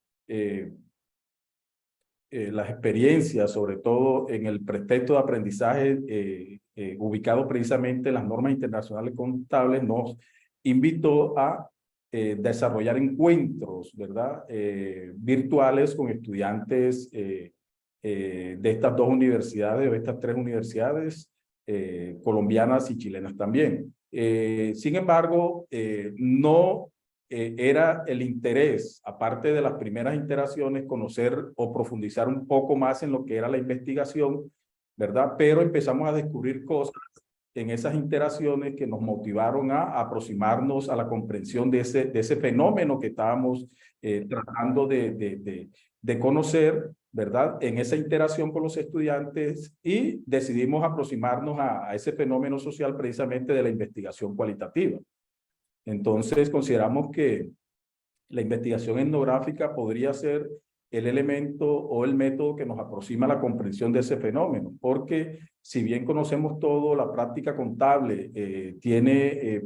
las experiencias, sobre todo en el pretexto de aprendizaje ubicado precisamente en las normas internacionales contables, nos invitó a desarrollar encuentros, ¿verdad? Virtuales con estudiantes de estas 2 universidades, o estas 3 universidades, colombianas y chilenas también. Sin embargo, no era el interés, aparte de las primeras interacciones, conocer o profundizar un poco más en lo que era la investigación, ¿verdad? Pero empezamos a descubrir cosas en esas interacciones que nos motivaron a aproximarnos a la comprensión de ese fenómeno que estábamos tratando de conocer, ¿verdad? En esa interacción con los estudiantes, y decidimos aproximarnos a ese fenómeno social precisamente de la investigación cualitativa. Entonces, consideramos que la investigación etnográfica podría ser el elemento o el método que nos aproxima a la comprensión de ese fenómeno, porque si bien conocemos todo, la práctica contable tiene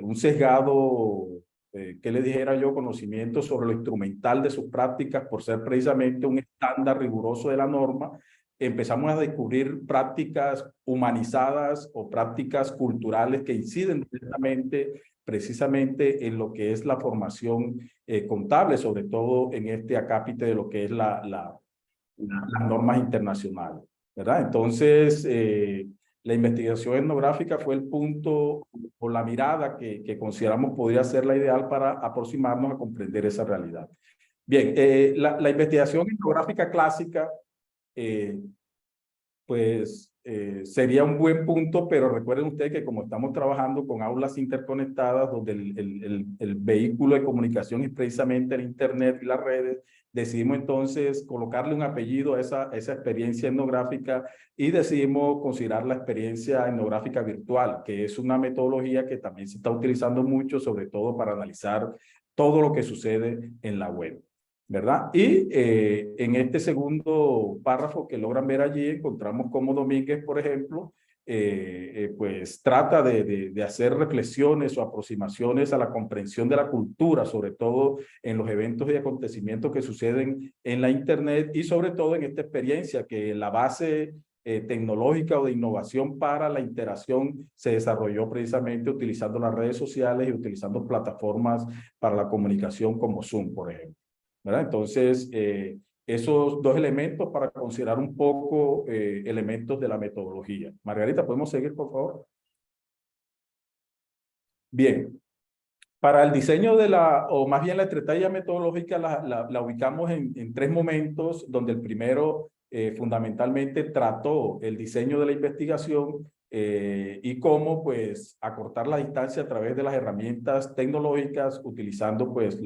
un sesgado, ¿qué le dijera yo? Conocimiento sobre lo instrumental de sus prácticas por ser precisamente un estándar riguroso de la norma. Empezamos a descubrir prácticas humanizadas o prácticas culturales que inciden directamente precisamente en lo que es la formación contable, sobre todo en este acápite de lo que es las normas internacionales, ¿verdad? Entonces, la investigación etnográfica fue el punto o la mirada que consideramos podría ser la ideal para aproximarnos a comprender esa realidad. Bien, la investigación etnográfica clásica pues sería un buen punto, pero recuerden ustedes que como estamos trabajando con aulas interconectadas, donde el vehículo de comunicación es precisamente el Internet y las redes, decidimos entonces colocarle un apellido a esa experiencia etnográfica y decidimos considerar la experiencia etnográfica virtual, que es una metodología que también se está utilizando mucho, sobre todo para analizar todo lo que sucede en la web, ¿verdad? Y en este segundo párrafo que logran ver allí, encontramos cómo Domínguez, por ejemplo, pues trata de hacer reflexiones o aproximaciones a la comprensión de la cultura, sobre todo en los eventos y acontecimientos que suceden en la Internet y sobre todo en esta experiencia que la base tecnológica o de innovación para la interacción se desarrolló precisamente utilizando las redes sociales y utilizando plataformas para la comunicación como Zoom, por ejemplo, ¿verdad? Entonces, esos dos elementos para considerar un poco elementos de la metodología. Margarita, ¿podemos seguir, por favor? Bien. Para el diseño de o más bien la estrategia metodológica, la ubicamos en tres momentos, donde el primero fundamentalmente trató el diseño de la investigación y cómo pues acortar la distancia a través de las herramientas tecnológicas utilizando pues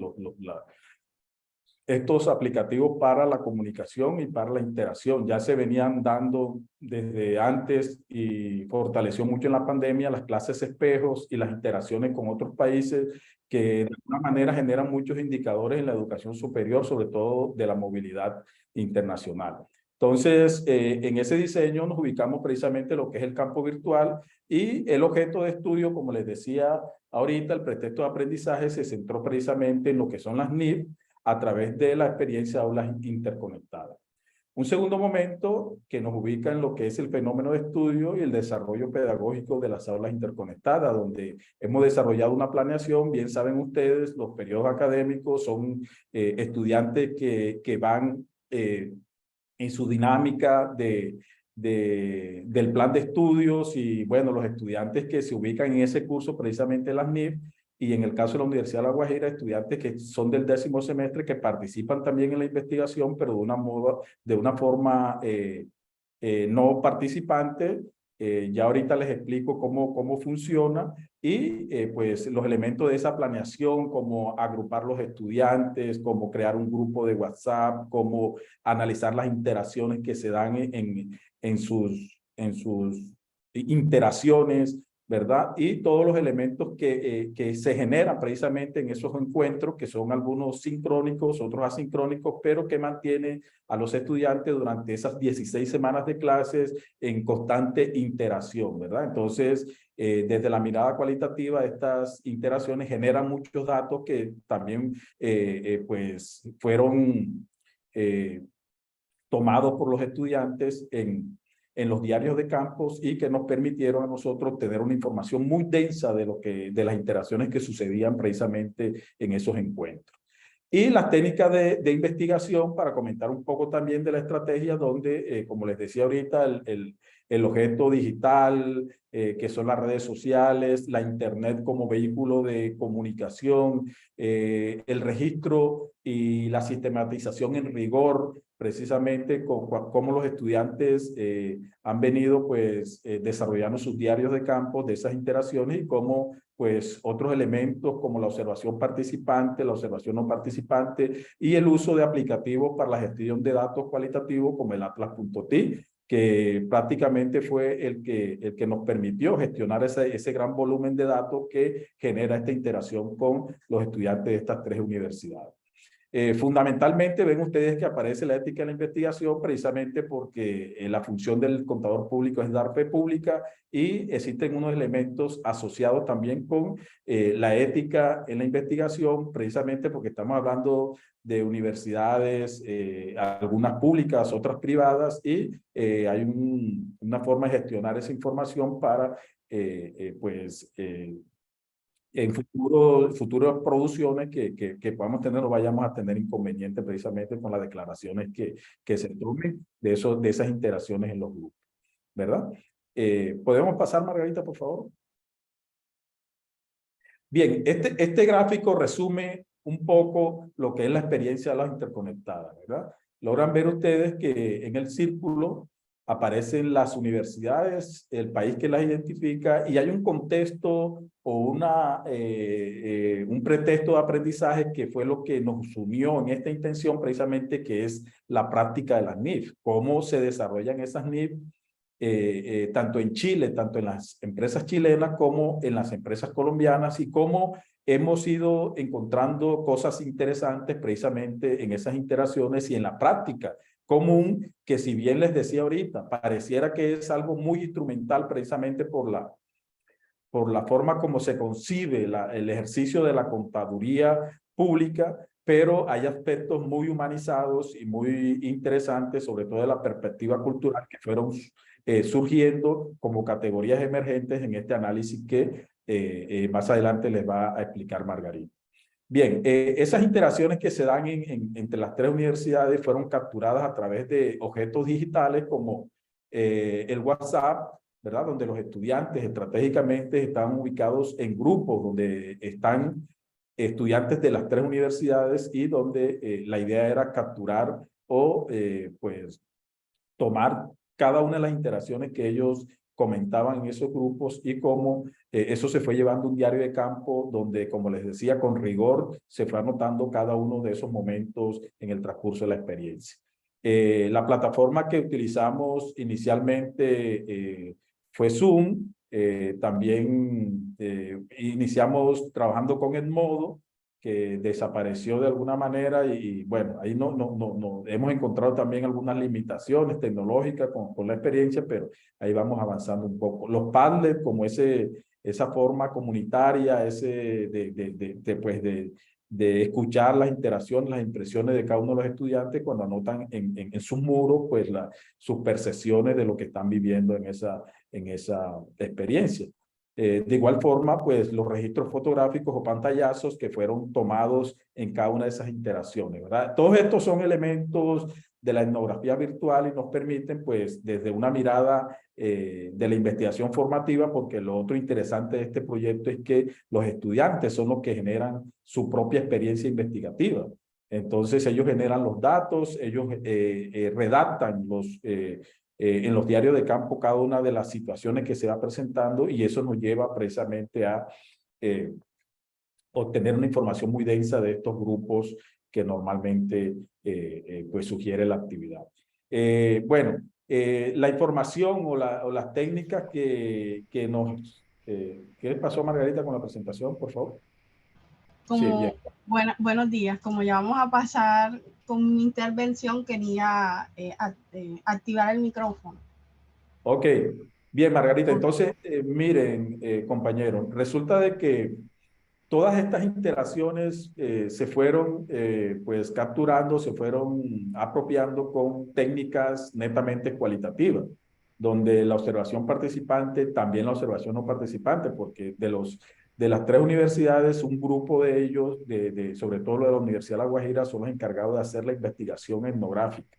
estos aplicativos para la comunicación y para la interacción. Ya se venían dando desde antes y fortaleció mucho en la pandemia las clases espejos y las interacciones con otros países que de alguna manera generan muchos indicadores en la educación superior, sobre todo de la movilidad internacional. Entonces, en ese diseño nos ubicamos precisamente lo que es el campo virtual y el objeto de estudio, como les decía ahorita, el pretexto de aprendizaje se centró precisamente en lo que son las NIP, a través de la experiencia de aulas interconectadas. Un segundo momento que nos ubica en lo que es el fenómeno de estudio y el desarrollo pedagógico de las aulas interconectadas, donde hemos desarrollado una planeación. Bien saben ustedes, los periodos académicos son estudiantes que van en su dinámica del plan de estudios y, bueno, los estudiantes que se ubican en ese curso, precisamente las NIP, y en el caso de la Universidad de La Guajira, estudiantes que son del 10º semestre que participan también en la investigación, pero de una forma no participante. Ya ahorita les explico cómo funciona y pues los elementos de esa planeación, como agrupar los estudiantes, cómo crear un grupo de WhatsApp, cómo analizar las interacciones que se dan en sus interacciones, ¿verdad? Y todos los elementos que se generan precisamente en esos encuentros, que son algunos sincrónicos, otros asincrónicos, pero que mantienen a los estudiantes durante esas 16 semanas de clases en constante interacción, ¿verdad? Entonces, desde la mirada cualitativa, estas interacciones generan muchos datos que también pues fueron tomados por los estudiantes en los diarios de campus y que nos permitieron a nosotros tener una información muy densa de las interacciones que sucedían precisamente en esos encuentros. Y las técnicas de investigación, para comentar un poco también de la estrategia, donde, como les decía ahorita, el objeto digital, que son las redes sociales, la Internet como vehículo de comunicación, el registro y la sistematización en rigor, precisamente cómo los estudiantes han venido pues desarrollando sus diarios de campo de esas interacciones y cómo pues otros elementos como la observación participante, la observación no participante y el uso de aplicativos para la gestión de datos cualitativos como el Atlas.ti, que prácticamente fue el que nos permitió gestionar ese gran volumen de datos que genera esta interacción con los estudiantes de estas tres universidades. Fundamentalmente ven ustedes que aparece la ética en la investigación precisamente porque la función del contador público es dar fe pública y existen unos elementos asociados también con la ética en la investigación, precisamente porque estamos hablando de universidades, algunas públicas, otras privadas, y hay una forma de gestionar esa información para en futuras producciones que podamos tener o vayamos a tener inconvenientes precisamente con las declaraciones que se tomen de esas interacciones en los grupos, ¿verdad? ¿Podemos pasar, Margarita, por favor? Bien, este gráfico resume un poco lo que es la experiencia de las interconectadas, ¿verdad? Logran ver ustedes que en el círculo aparecen las universidades, el país que las identifica, y hay un contexto o un pretexto de aprendizaje que fue lo que nos unió en esta intención precisamente, que es la práctica de las NIF, cómo se desarrollan esas NIF, tanto en Chile, tanto en las empresas chilenas como en las empresas colombianas, y cómo hemos ido encontrando cosas interesantes precisamente en esas interacciones y en la práctica común, que si bien les decía ahorita, pareciera que es algo muy instrumental precisamente por la forma como se concibe el ejercicio de la contaduría pública, pero hay aspectos muy humanizados y muy interesantes, sobre todo de la perspectiva cultural, que fueron surgiendo como categorías emergentes en este análisis que más adelante les va a explicar Margarita. Bien, esas interacciones que se dan entre las tres universidades fueron capturadas a través de objetos digitales como el WhatsApp, ¿verdad? Donde los estudiantes estratégicamente están ubicados en grupos, donde están estudiantes de las tres universidades y donde la idea era capturar o pues tomar cada una de las interacciones que ellos comentaban en esos grupos, y cómo eso se fue llevando un diario de campo donde, como les decía, con rigor se fue anotando cada uno de esos momentos en el transcurso de la experiencia. La plataforma que utilizamos inicialmente fue Zoom. También iniciamos trabajando con Edmodo, que desapareció de alguna manera, y bueno, ahí no hemos encontrado también algunas limitaciones tecnológicas con la experiencia, pero ahí vamos avanzando un poco. Los Padlet, como esa forma comunitaria, de escuchar las interacciones, las impresiones de cada uno de los estudiantes cuando anotan en sus muros, pues sus percepciones de lo que están viviendo en esa experiencia. De igual forma, pues los registros fotográficos o pantallazos que fueron tomados en cada una de esas interacciones, ¿verdad? Todos estos son elementos de la etnografía virtual y nos permiten, pues, desde una mirada de la investigación formativa, porque lo otro interesante de este proyecto es que los estudiantes son los que generan su propia experiencia investigativa. Entonces, ellos generan los datos, ellos redactan en los diarios de campo cada una de las situaciones que se va presentando, y eso nos lleva precisamente a obtener una información muy densa de estos grupos que normalmente pues sugiere la actividad. La información o las técnicas que nos... ¿Qué pasó, Margarita, con la presentación, por favor? Como, sí, bien. Buenos días. Como ya vamos a pasar con mi intervención, quería activar el micrófono. Ok, bien, Margarita. Entonces, miren, compañeros, resulta de que todas estas interacciones se fueron pues capturando, se fueron apropiando con técnicas netamente cualitativas, donde la observación participante, también la observación no participante, porque de las tres universidades, un grupo de ellos, sobre todo lo de la Universidad de La Guajira, son los encargados de hacer la investigación etnográfica.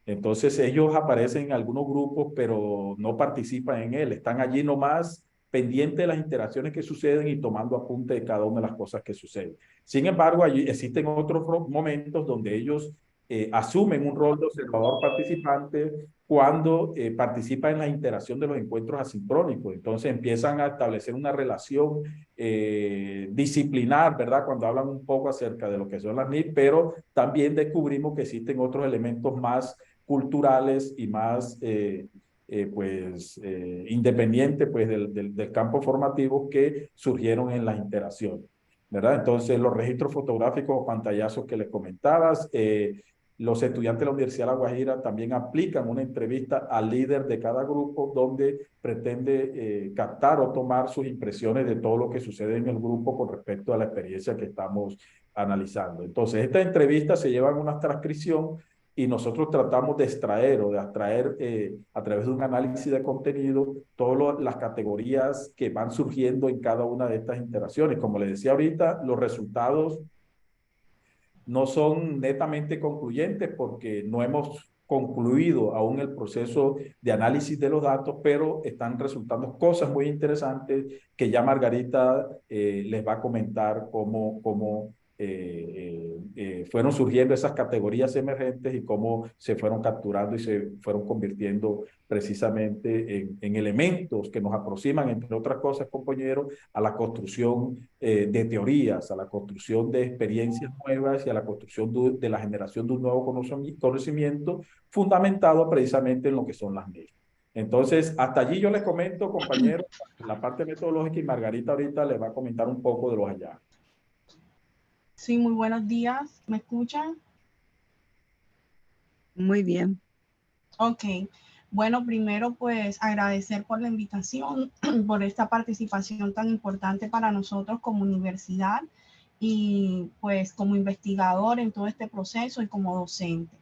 Entonces ellos aparecen en algunos grupos, pero no participan en él, están allí nomás pendientes de las interacciones que suceden y tomando apunte de cada una de las cosas que suceden. Sin embargo, allí existen otros momentos donde ellos asumen un rol de observador participante cuando participan en la interacción de los encuentros asincrónicos. Entonces empiezan a establecer una relación disciplinar, ¿verdad? Cuando hablan un poco acerca de lo que son las NIF, pero también descubrimos que existen otros elementos más culturales y más independientes pues, del campo formativo que surgieron en las interacciones, ¿verdad? Entonces, los registros fotográficos o pantallazos que les comentabas, los estudiantes de la Universidad de La Guajira también aplican una entrevista al líder de cada grupo donde pretende captar o tomar sus impresiones de todo lo que sucede en el grupo con respecto a la experiencia que estamos analizando. Entonces, estas entrevistas se llevan una transcripción y nosotros tratamos de extraer o de abstraer a través de un análisis de contenido todas las categorías que van surgiendo en cada una de estas interacciones. Como les decía ahorita, los resultados no son netamente concluyentes porque no hemos concluido aún el proceso de análisis de los datos, pero están resultando cosas muy interesantes que ya Margarita les va a comentar cómo fueron surgiendo esas categorías emergentes y cómo se fueron capturando y se fueron convirtiendo precisamente en elementos que nos aproximan, entre otras cosas, compañeros, a la construcción de teorías, a la construcción de experiencias nuevas y a la construcción de la generación de un nuevo conocimiento fundamentado precisamente en lo que son las leyes. Entonces, hasta allí yo les comento, compañeros, la parte metodológica, y Margarita ahorita les va a comentar un poco de los hallazgos. Sí, muy buenos días. ¿Me escuchan? Muy bien. Ok. Bueno, primero pues agradecer por la invitación, por esta participación tan importante para nosotros como universidad y pues como investigador en todo este proceso y como docente.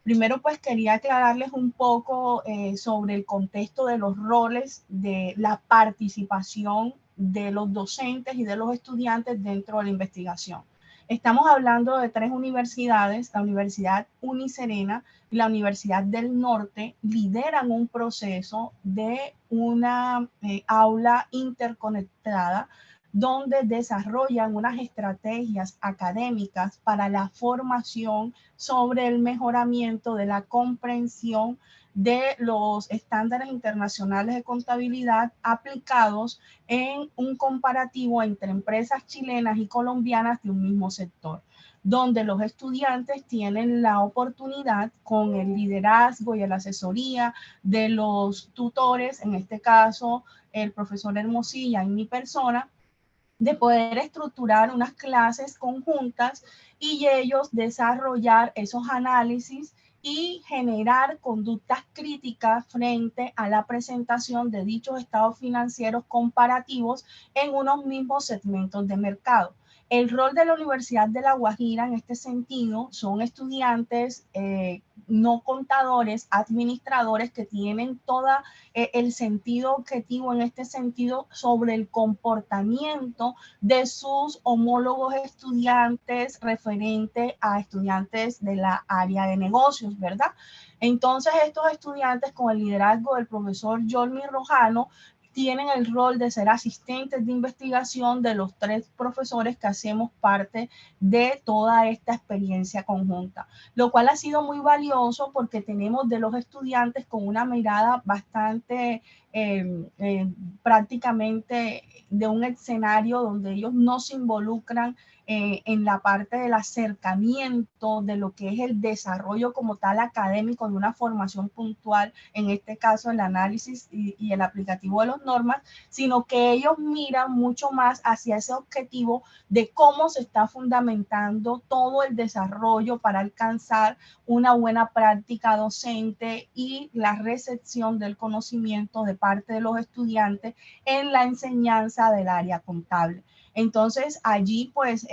Primero pues quería aclararles un poco sobre el contexto de los roles de la participación de los docentes y de los estudiantes dentro de la investigación. Estamos hablando de 3 universidades, la Universidad Uniserena y la Universidad del Norte lideran un proceso de una aula interconectada donde desarrollan unas estrategias académicas para la formación sobre el mejoramiento de la comprensión de los estándares internacionales de contabilidad aplicados en un comparativo entre empresas chilenas y colombianas de un mismo sector, donde los estudiantes tienen la oportunidad con el liderazgo y la asesoría de los tutores, en este caso el profesor Hermosilla y mi persona, de poder estructurar unas clases conjuntas y ellos desarrollar esos análisis y generar conductas críticas frente a la presentación de dichos estados financieros comparativos en unos mismos segmentos de mercado. El rol de la Universidad de La Guajira en este sentido son estudiantes no contadores, administradores que tienen todo el sentido objetivo en este sentido sobre el comportamiento de sus homólogos estudiantes referente a estudiantes de la área de negocios, ¿verdad? Entonces estos estudiantes con el liderazgo del profesor Yolmi Rojano tienen el rol de ser asistentes de investigación de los 3 profesores que hacemos parte de toda esta experiencia conjunta, lo cual ha sido muy valioso porque tenemos de los estudiantes con una mirada bastante prácticamente de un escenario donde ellos no se involucran en la parte del acercamiento de lo que es el desarrollo como tal académico de una formación puntual, en este caso el análisis y el aplicativo de las normas, sino que ellos miran mucho más hacia ese objetivo de cómo se está fundamentando todo el desarrollo para alcanzar una buena práctica docente y la recepción del conocimiento de parte de los estudiantes en la enseñanza del área contable. Entonces allí pues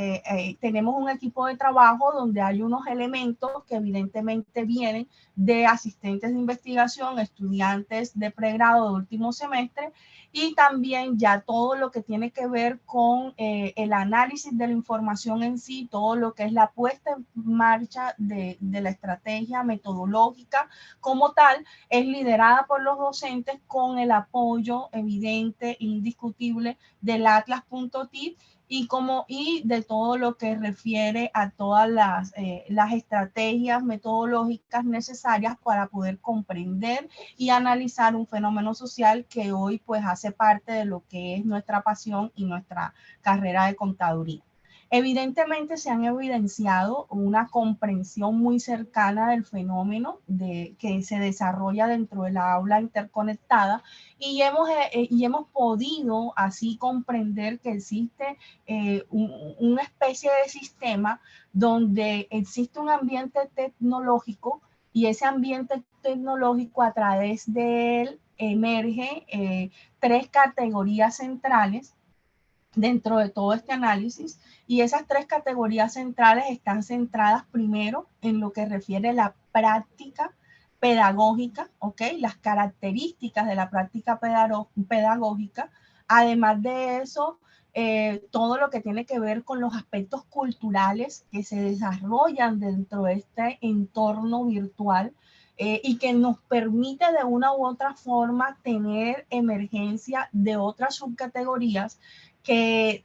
tenemos un equipo de trabajo donde hay unos elementos que evidentemente vienen de asistentes de investigación, estudiantes de pregrado de último semestre y también ya todo lo que tiene que ver con el análisis de la información en sí, todo lo que es la puesta en marcha de la estrategia metodológica como tal, es liderada por los docentes con el apoyo evidente e indiscutible del Atlas.TIP y de todo lo que refiere a todas las estrategias metodológicas necesarias para poder comprender y analizar un fenómeno social que hoy pues hace parte de lo que es nuestra pasión y nuestra carrera de contaduría. Evidentemente se han evidenciado una comprensión muy cercana del fenómeno que se desarrolla dentro de la aula interconectada y hemos podido así comprender que existe una especie de sistema donde existe un ambiente tecnológico y ese ambiente tecnológico a través de él emerge 3 categorías centrales dentro de todo este análisis y esas 3 categorías centrales están centradas primero en lo que refiere a la práctica pedagógica, ¿ok? Las características de la práctica pedagógica. Además de eso, todo lo que tiene que ver con los aspectos culturales que se desarrollan dentro de este entorno virtual y que nos permite de una u otra forma tener emergencia de otras subcategorías que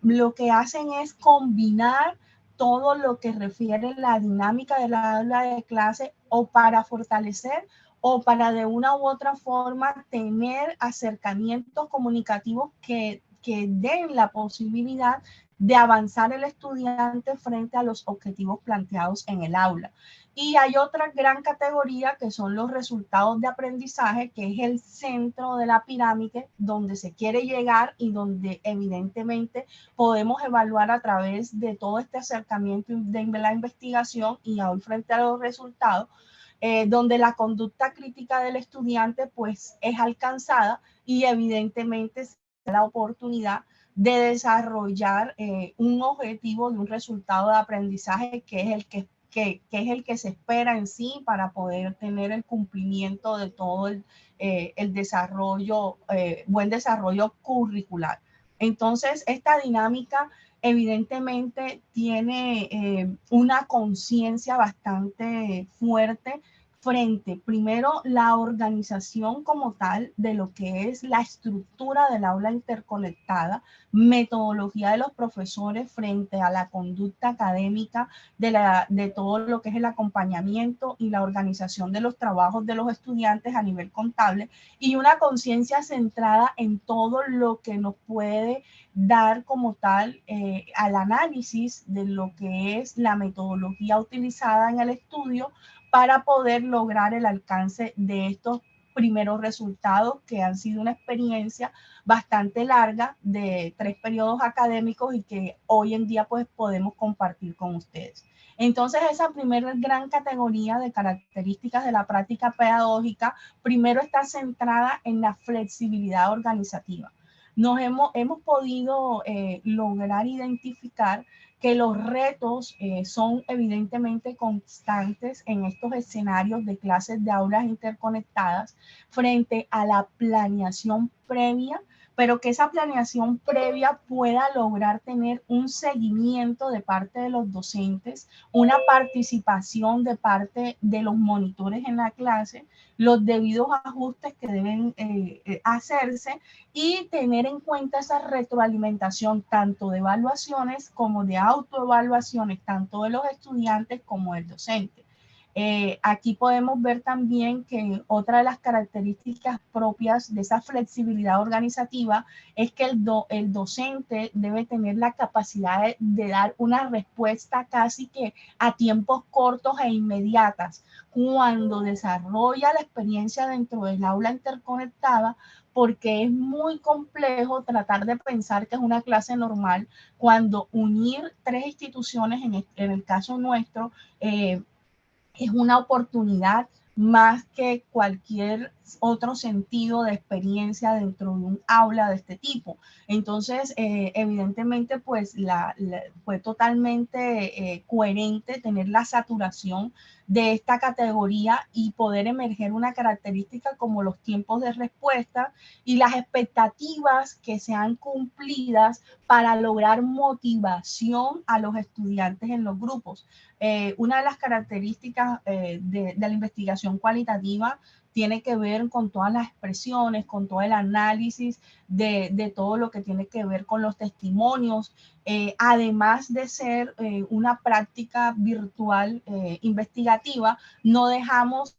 lo que hacen es combinar todo lo que refiere a la dinámica de la aula de clase o para fortalecer o para de una u otra forma tener acercamientos comunicativos que den la posibilidad de avanzar el estudiante frente a los objetivos planteados en el aula. Y hay otra gran categoría que son los resultados de aprendizaje, que es el centro de la pirámide donde se quiere llegar y donde evidentemente podemos evaluar a través de todo este acercamiento de la investigación y hoy frente a los resultados, donde la conducta crítica del estudiante pues es alcanzada y evidentemente se da la oportunidad de desarrollar un objetivo de un resultado de aprendizaje que es el que se espera en sí para poder tener el cumplimiento de todo el desarrollo, buen desarrollo curricular. Entonces, esta dinámica evidentemente tiene una conciencia bastante fuerte frente, primero, la organización como tal de lo que es la estructura del aula interconectada, metodología de los profesores frente a la conducta académica, de todo lo que es el acompañamiento y la organización de los trabajos de los estudiantes a nivel contable, y una conciencia centrada en todo lo que nos puede dar como tal al análisis de lo que es la metodología utilizada en el estudio para poder lograr el alcance de estos primeros resultados, que han sido una experiencia bastante larga de 3 periodos académicos y que hoy en día pues podemos compartir con ustedes. Entonces, esa primera gran categoría de características de la práctica pedagógica primero está centrada en la flexibilidad organizativa. Hemos podido lograr identificar que los retos son evidentemente constantes en estos escenarios de clases de aulas interconectadas frente a la planeación previa, pero que esa planeación previa pueda lograr tener un seguimiento de parte de los docentes, una participación de parte de los monitores en la clase, los debidos ajustes que deben hacerse y tener en cuenta esa retroalimentación tanto de evaluaciones como de autoevaluaciones, tanto de los estudiantes como del docente. Aquí podemos ver también que otra de las características propias de esa flexibilidad organizativa es que el docente debe tener la capacidad de dar una respuesta casi que a tiempos cortos e inmediatas cuando desarrolla la experiencia dentro del aula interconectada, porque es muy complejo tratar de pensar que es una clase normal cuando unir 3 instituciones, en el caso nuestro, es una oportunidad más que cualquier otro sentido de experiencia dentro de un aula de este tipo. Entonces, evidentemente, pues fue totalmente coherente tener la saturación de esta categoría y poder emerger una característica como los tiempos de respuesta y las expectativas que sean cumplidas para lograr motivación a los estudiantes en los grupos. Una de las características de la investigación cualitativa tiene que ver con todas las expresiones, con todo el análisis de todo lo que tiene que ver con los testimonios, además de ser una práctica virtual investigativa, no dejamos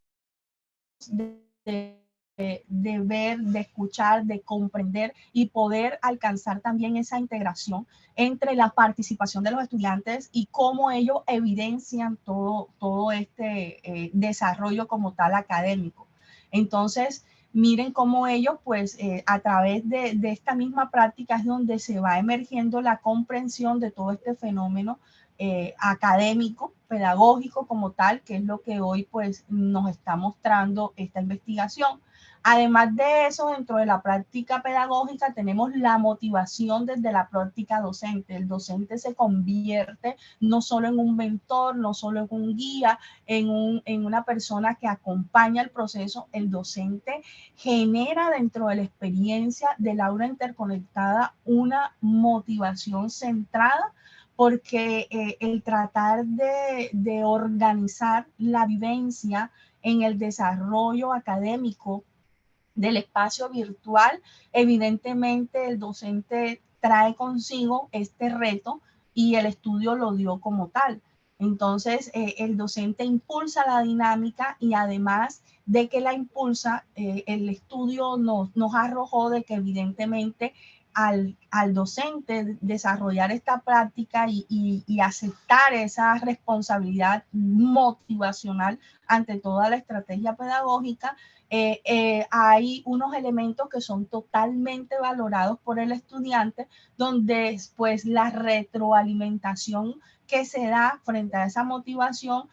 de ver, de escuchar, de comprender y poder alcanzar también esa integración entre la participación de los estudiantes y cómo ellos evidencian todo este desarrollo como tal académico. Entonces, miren cómo ellos, pues, a través de esta misma práctica es donde se va emergiendo la comprensión de todo este fenómeno académico, pedagógico como tal, que es lo que hoy, pues, nos está mostrando esta investigación. Además de eso, dentro de la práctica pedagógica tenemos la motivación desde la práctica docente. El docente se convierte no solo en un mentor, no solo en un guía, en una persona que acompaña el proceso. El docente genera dentro de la experiencia del aula interconectada una motivación centrada, porque el tratar de organizar la vivencia en el desarrollo académico del espacio virtual, evidentemente el docente trae consigo este reto y el estudio lo dio como tal. Entonces, el docente impulsa la dinámica y además de que la impulsa, el estudio nos arrojó de que evidentemente al docente desarrollar esta práctica y aceptar esa responsabilidad motivacional ante toda la estrategia pedagógica, hay unos elementos que son totalmente valorados por el estudiante, donde después la retroalimentación que se da frente a esa motivación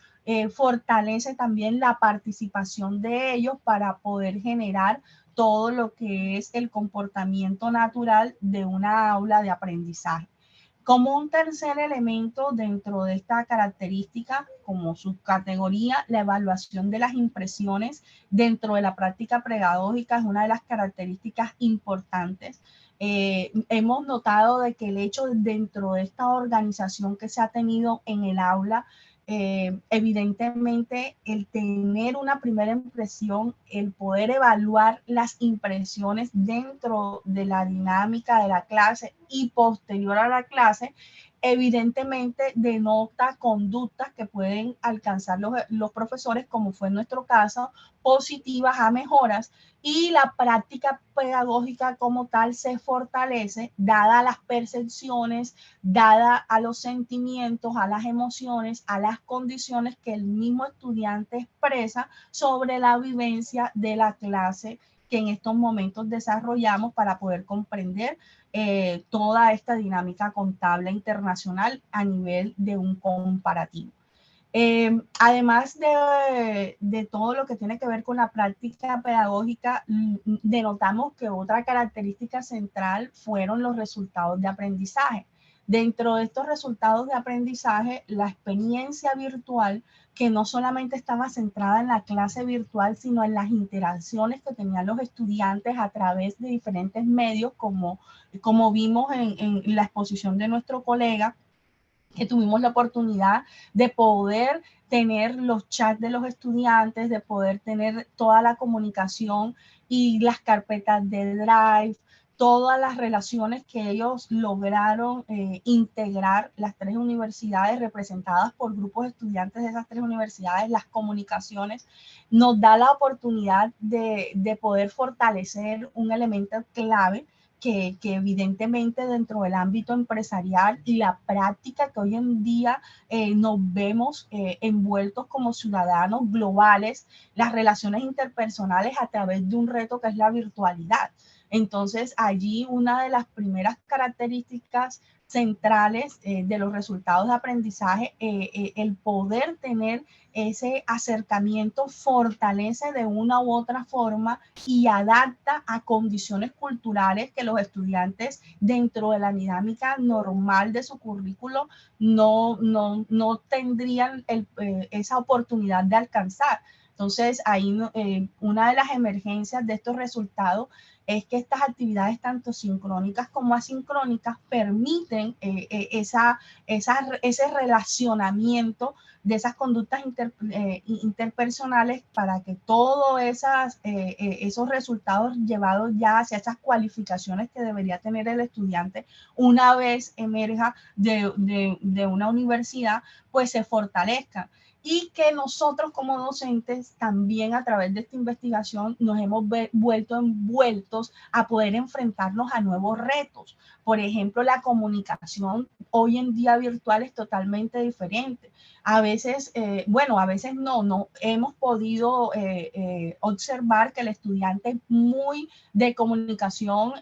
fortalece también la participación de ellos para poder generar todo lo que es el comportamiento natural de una aula de aprendizaje. Como un tercer elemento dentro de esta característica, como subcategoría, la evaluación de las impresiones dentro de la práctica pedagógica es una de las características importantes. Hemos notado de que el hecho dentro de esta organización que se ha tenido en el aula, evidentemente el tener una primera impresión, el poder evaluar las impresiones dentro de la dinámica de la clase y posterior a la clase, evidentemente denota conductas que pueden alcanzar los profesores, como fue en nuestro caso, positivas a mejoras, y la práctica pedagógica como tal se fortalece dada las percepciones, dada a los sentimientos, a las emociones, a las condiciones que el mismo estudiante expresa sobre la vivencia de la clase que en estos momentos desarrollamos para poder comprender toda esta dinámica contable internacional a nivel de un comparativo. Además de todo lo que tiene que ver con la práctica pedagógica, denotamos que otra característica central fueron los resultados de aprendizaje. Dentro de estos resultados de aprendizaje, la experiencia virtual, que no solamente estaba centrada en la clase virtual, sino en las interacciones que tenían los estudiantes a través de diferentes medios, como vimos en la exposición de nuestro colega, que tuvimos la oportunidad de poder tener los chats de los estudiantes, de poder tener toda la comunicación y las carpetas de Drive, todas las relaciones que ellos lograron integrar, las 3 universidades representadas por grupos de estudiantes de esas 3 universidades, las comunicaciones, nos da la oportunidad de poder fortalecer un elemento clave que evidentemente dentro del ámbito empresarial y la práctica que hoy en día nos vemos envueltos como ciudadanos globales, las relaciones interpersonales a través de un reto que es la virtualidad. Entonces, allí una de las primeras características centrales de los resultados de aprendizaje, el poder tener ese acercamiento fortalece de una u otra forma y adapta a condiciones culturales que los estudiantes dentro de la dinámica normal de su currículo no tendrían esa oportunidad de alcanzar. Entonces, ahí una de las emergencias de estos resultados es que estas actividades tanto sincrónicas como asincrónicas permiten ese relacionamiento de esas conductas interpersonales para que todos esos resultados llevados ya hacia esas cualificaciones que debería tener el estudiante una vez emerja de una universidad, pues se fortalezcan. Y que nosotros como docentes también a través de esta investigación nos hemos vuelto envueltos a poder enfrentarnos a nuevos retos. Por ejemplo, la comunicación hoy en día virtual es totalmente diferente. A veces, a veces no hemos podido observar que el estudiante es muy de comunicación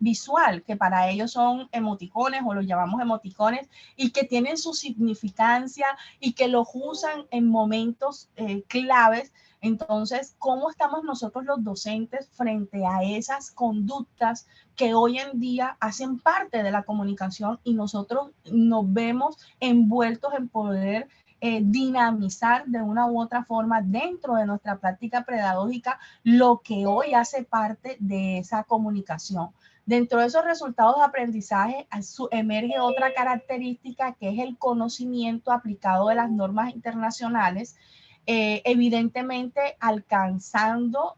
visual, que para ellos son emoticones o los llamamos emoticones y que tienen su significancia y que los usan en momentos claves. Entonces, ¿cómo estamos nosotros los docentes frente a esas conductas que hoy en día hacen parte de la comunicación y nosotros nos vemos envueltos en poder dinamizar de una u otra forma dentro de nuestra práctica pedagógica lo que hoy hace parte de esa comunicación? Dentro de esos resultados de aprendizaje emerge otra característica que es el conocimiento aplicado de las normas internacionales. evidentemente alcanzando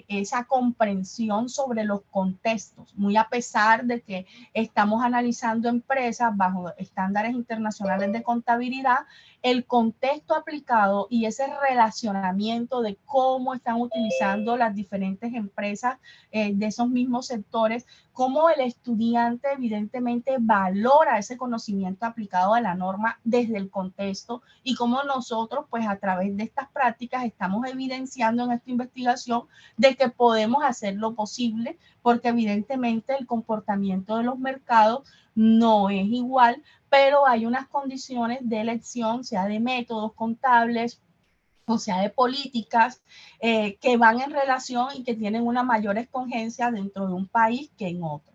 esa comprensión sobre los contextos, muy a pesar de que estamos analizando empresas bajo estándares internacionales de contabilidad, el contexto aplicado y ese relacionamiento de cómo están utilizando las diferentes empresas de esos mismos sectores, cómo el estudiante evidentemente valora ese conocimiento aplicado a la norma desde el contexto y cómo nosotros pues a través de estas prácticas estamos evidenciando en esta investigación de que podemos hacer lo posible, porque evidentemente el comportamiento de los mercados no es igual, pero hay unas condiciones de elección, sea de métodos contables, o sea, de políticas que van en relación y que tienen una mayor escogencia dentro de un país que en otro.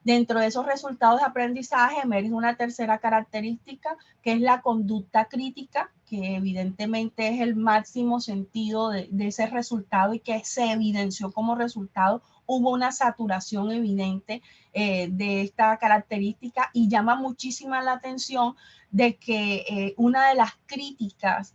Dentro de esos resultados de aprendizaje emerge una tercera característica, que es la conducta crítica, que evidentemente es el máximo sentido de ese resultado y que se evidenció como resultado. Hubo una saturación evidente de esta característica y llama muchísima la atención de que una de las críticas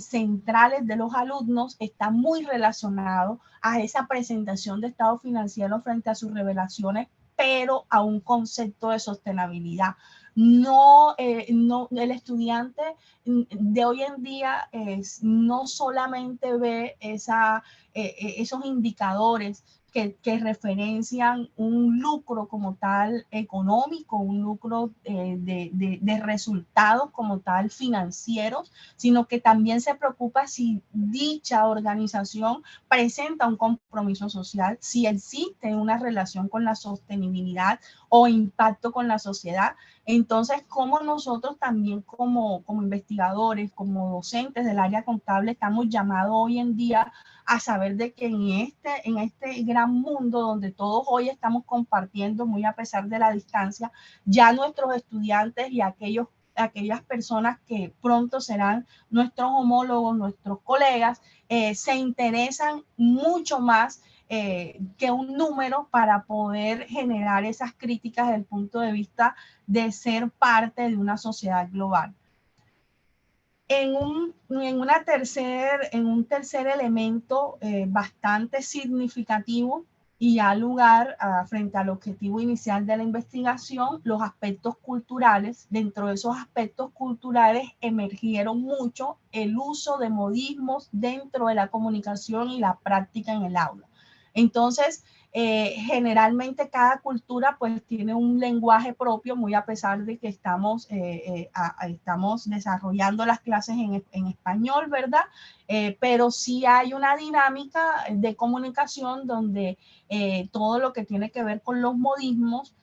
centrales de los alumnos está muy relacionado a esa presentación de estado financiero frente a sus revelaciones, pero a un concepto de sostenibilidad. No, el estudiante de hoy en día no solamente ve esos indicadores que referencian un lucro como tal económico, un lucro de resultados como tal financieros, sino que también se preocupa si dicha organización presenta un compromiso social, si existe una relación con la sostenibilidad o impacto con la sociedad. Entonces, cómo nosotros también como investigadores, como docentes del área contable, estamos llamados hoy en día a saber de que en este gran mundo donde todos hoy estamos compartiendo, muy a pesar de la distancia, ya nuestros estudiantes y aquellas personas que pronto serán nuestros homólogos, nuestros colegas, se interesan mucho más que un número para poder generar esas críticas desde el punto de vista de ser parte de una sociedad global. En un tercer elemento bastante significativo y da lugar frente al objetivo inicial de la investigación, los aspectos culturales. Dentro de esos aspectos culturales emergieron mucho el uso de modismos dentro de la comunicación y la práctica en el aula. Entonces, generalmente cada cultura pues tiene un lenguaje propio, muy a pesar de que estamos desarrollando las clases en español, ¿verdad? Pero sí hay una dinámica de comunicación donde todo lo que tiene que ver con los modismos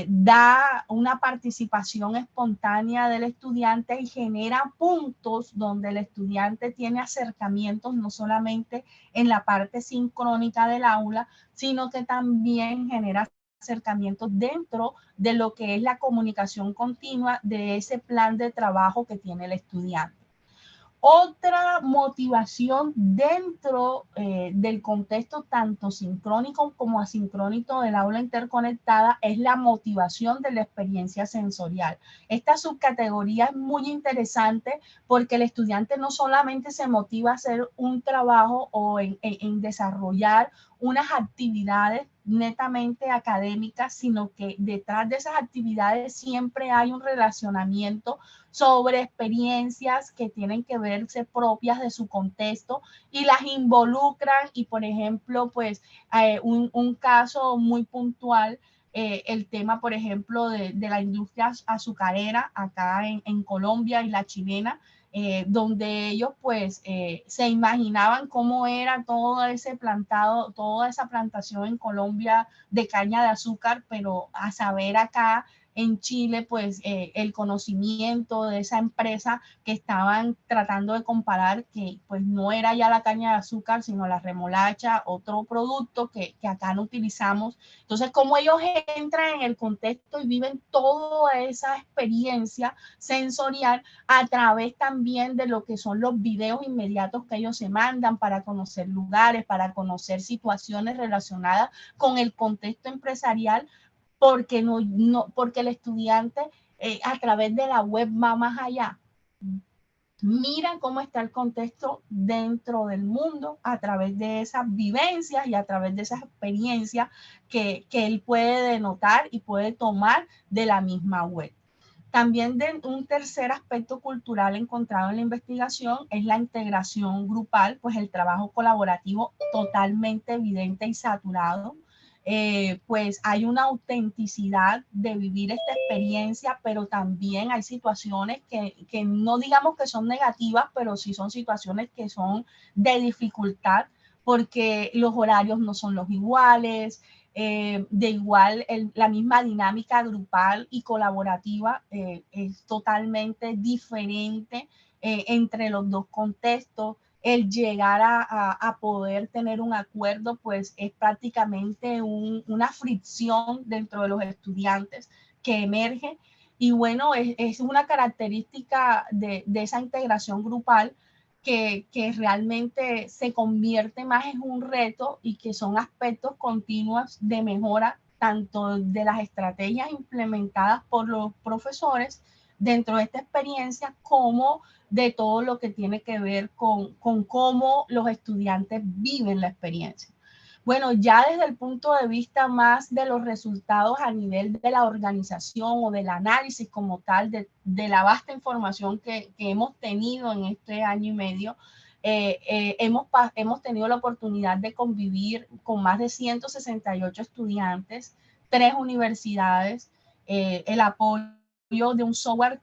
da una participación espontánea del estudiante y genera puntos donde el estudiante tiene acercamientos no solamente en la parte sincrónica del aula, sino que también genera acercamientos dentro de lo que es la comunicación continua de ese plan de trabajo que tiene el estudiante. Otra motivación dentro del contexto tanto sincrónico como asincrónico del aula interconectada es la motivación de la experiencia sensorial. Esta subcategoría es muy interesante porque el estudiante no solamente se motiva a hacer un trabajo o en desarrollar unas actividades netamente académicas, sino que detrás de esas actividades siempre hay un relacionamiento sobre experiencias que tienen que verse propias de su contexto y las involucran. Y por ejemplo, pues un caso muy puntual, el tema, por ejemplo, de la industria azucarera acá en Colombia y la chilena, donde ellos pues se imaginaban cómo era todo ese plantado, toda esa plantación en Colombia de caña de azúcar, pero a saber acá en Chile, pues el conocimiento de esa empresa que estaban tratando de comparar, que pues no era ya la caña de azúcar, sino la remolacha, otro producto que acá no utilizamos. Entonces, cómo ellos entran en el contexto y viven toda esa experiencia sensorial a través también de lo que son los videos inmediatos que ellos se mandan para conocer lugares, para conocer situaciones relacionadas con el contexto empresarial, porque porque el estudiante a través de la web va más allá. mira cómo está el contexto dentro del mundo a través de esas vivencias y a través de esas experiencias que él puede denotar y puede tomar de la misma web. También un tercer aspecto cultural encontrado en la investigación es la integración grupal, pues el trabajo colaborativo totalmente evidente y saturado. Pues hay una autenticidad de vivir esta experiencia, pero también hay situaciones que no digamos que son negativas, pero sí son situaciones que son de dificultad, porque los horarios no son los iguales, de igual la misma dinámica grupal y colaborativa es totalmente diferente entre los dos contextos. El llegar a poder tener un acuerdo, pues es prácticamente una fricción dentro de los estudiantes que emerge. Y bueno, es una característica de esa integración grupal que realmente se convierte más en un reto y que son aspectos continuos de mejora tanto de las estrategias implementadas por los profesores dentro de esta experiencia como de todo lo que tiene que ver con cómo los estudiantes viven la experiencia. Bueno, ya desde el punto de vista más de los resultados a nivel de la organización o del análisis como tal, de la vasta información que hemos tenido en este año y medio, hemos tenido la oportunidad de convivir con más de 168 estudiantes, 3 universidades, el apoyo de un software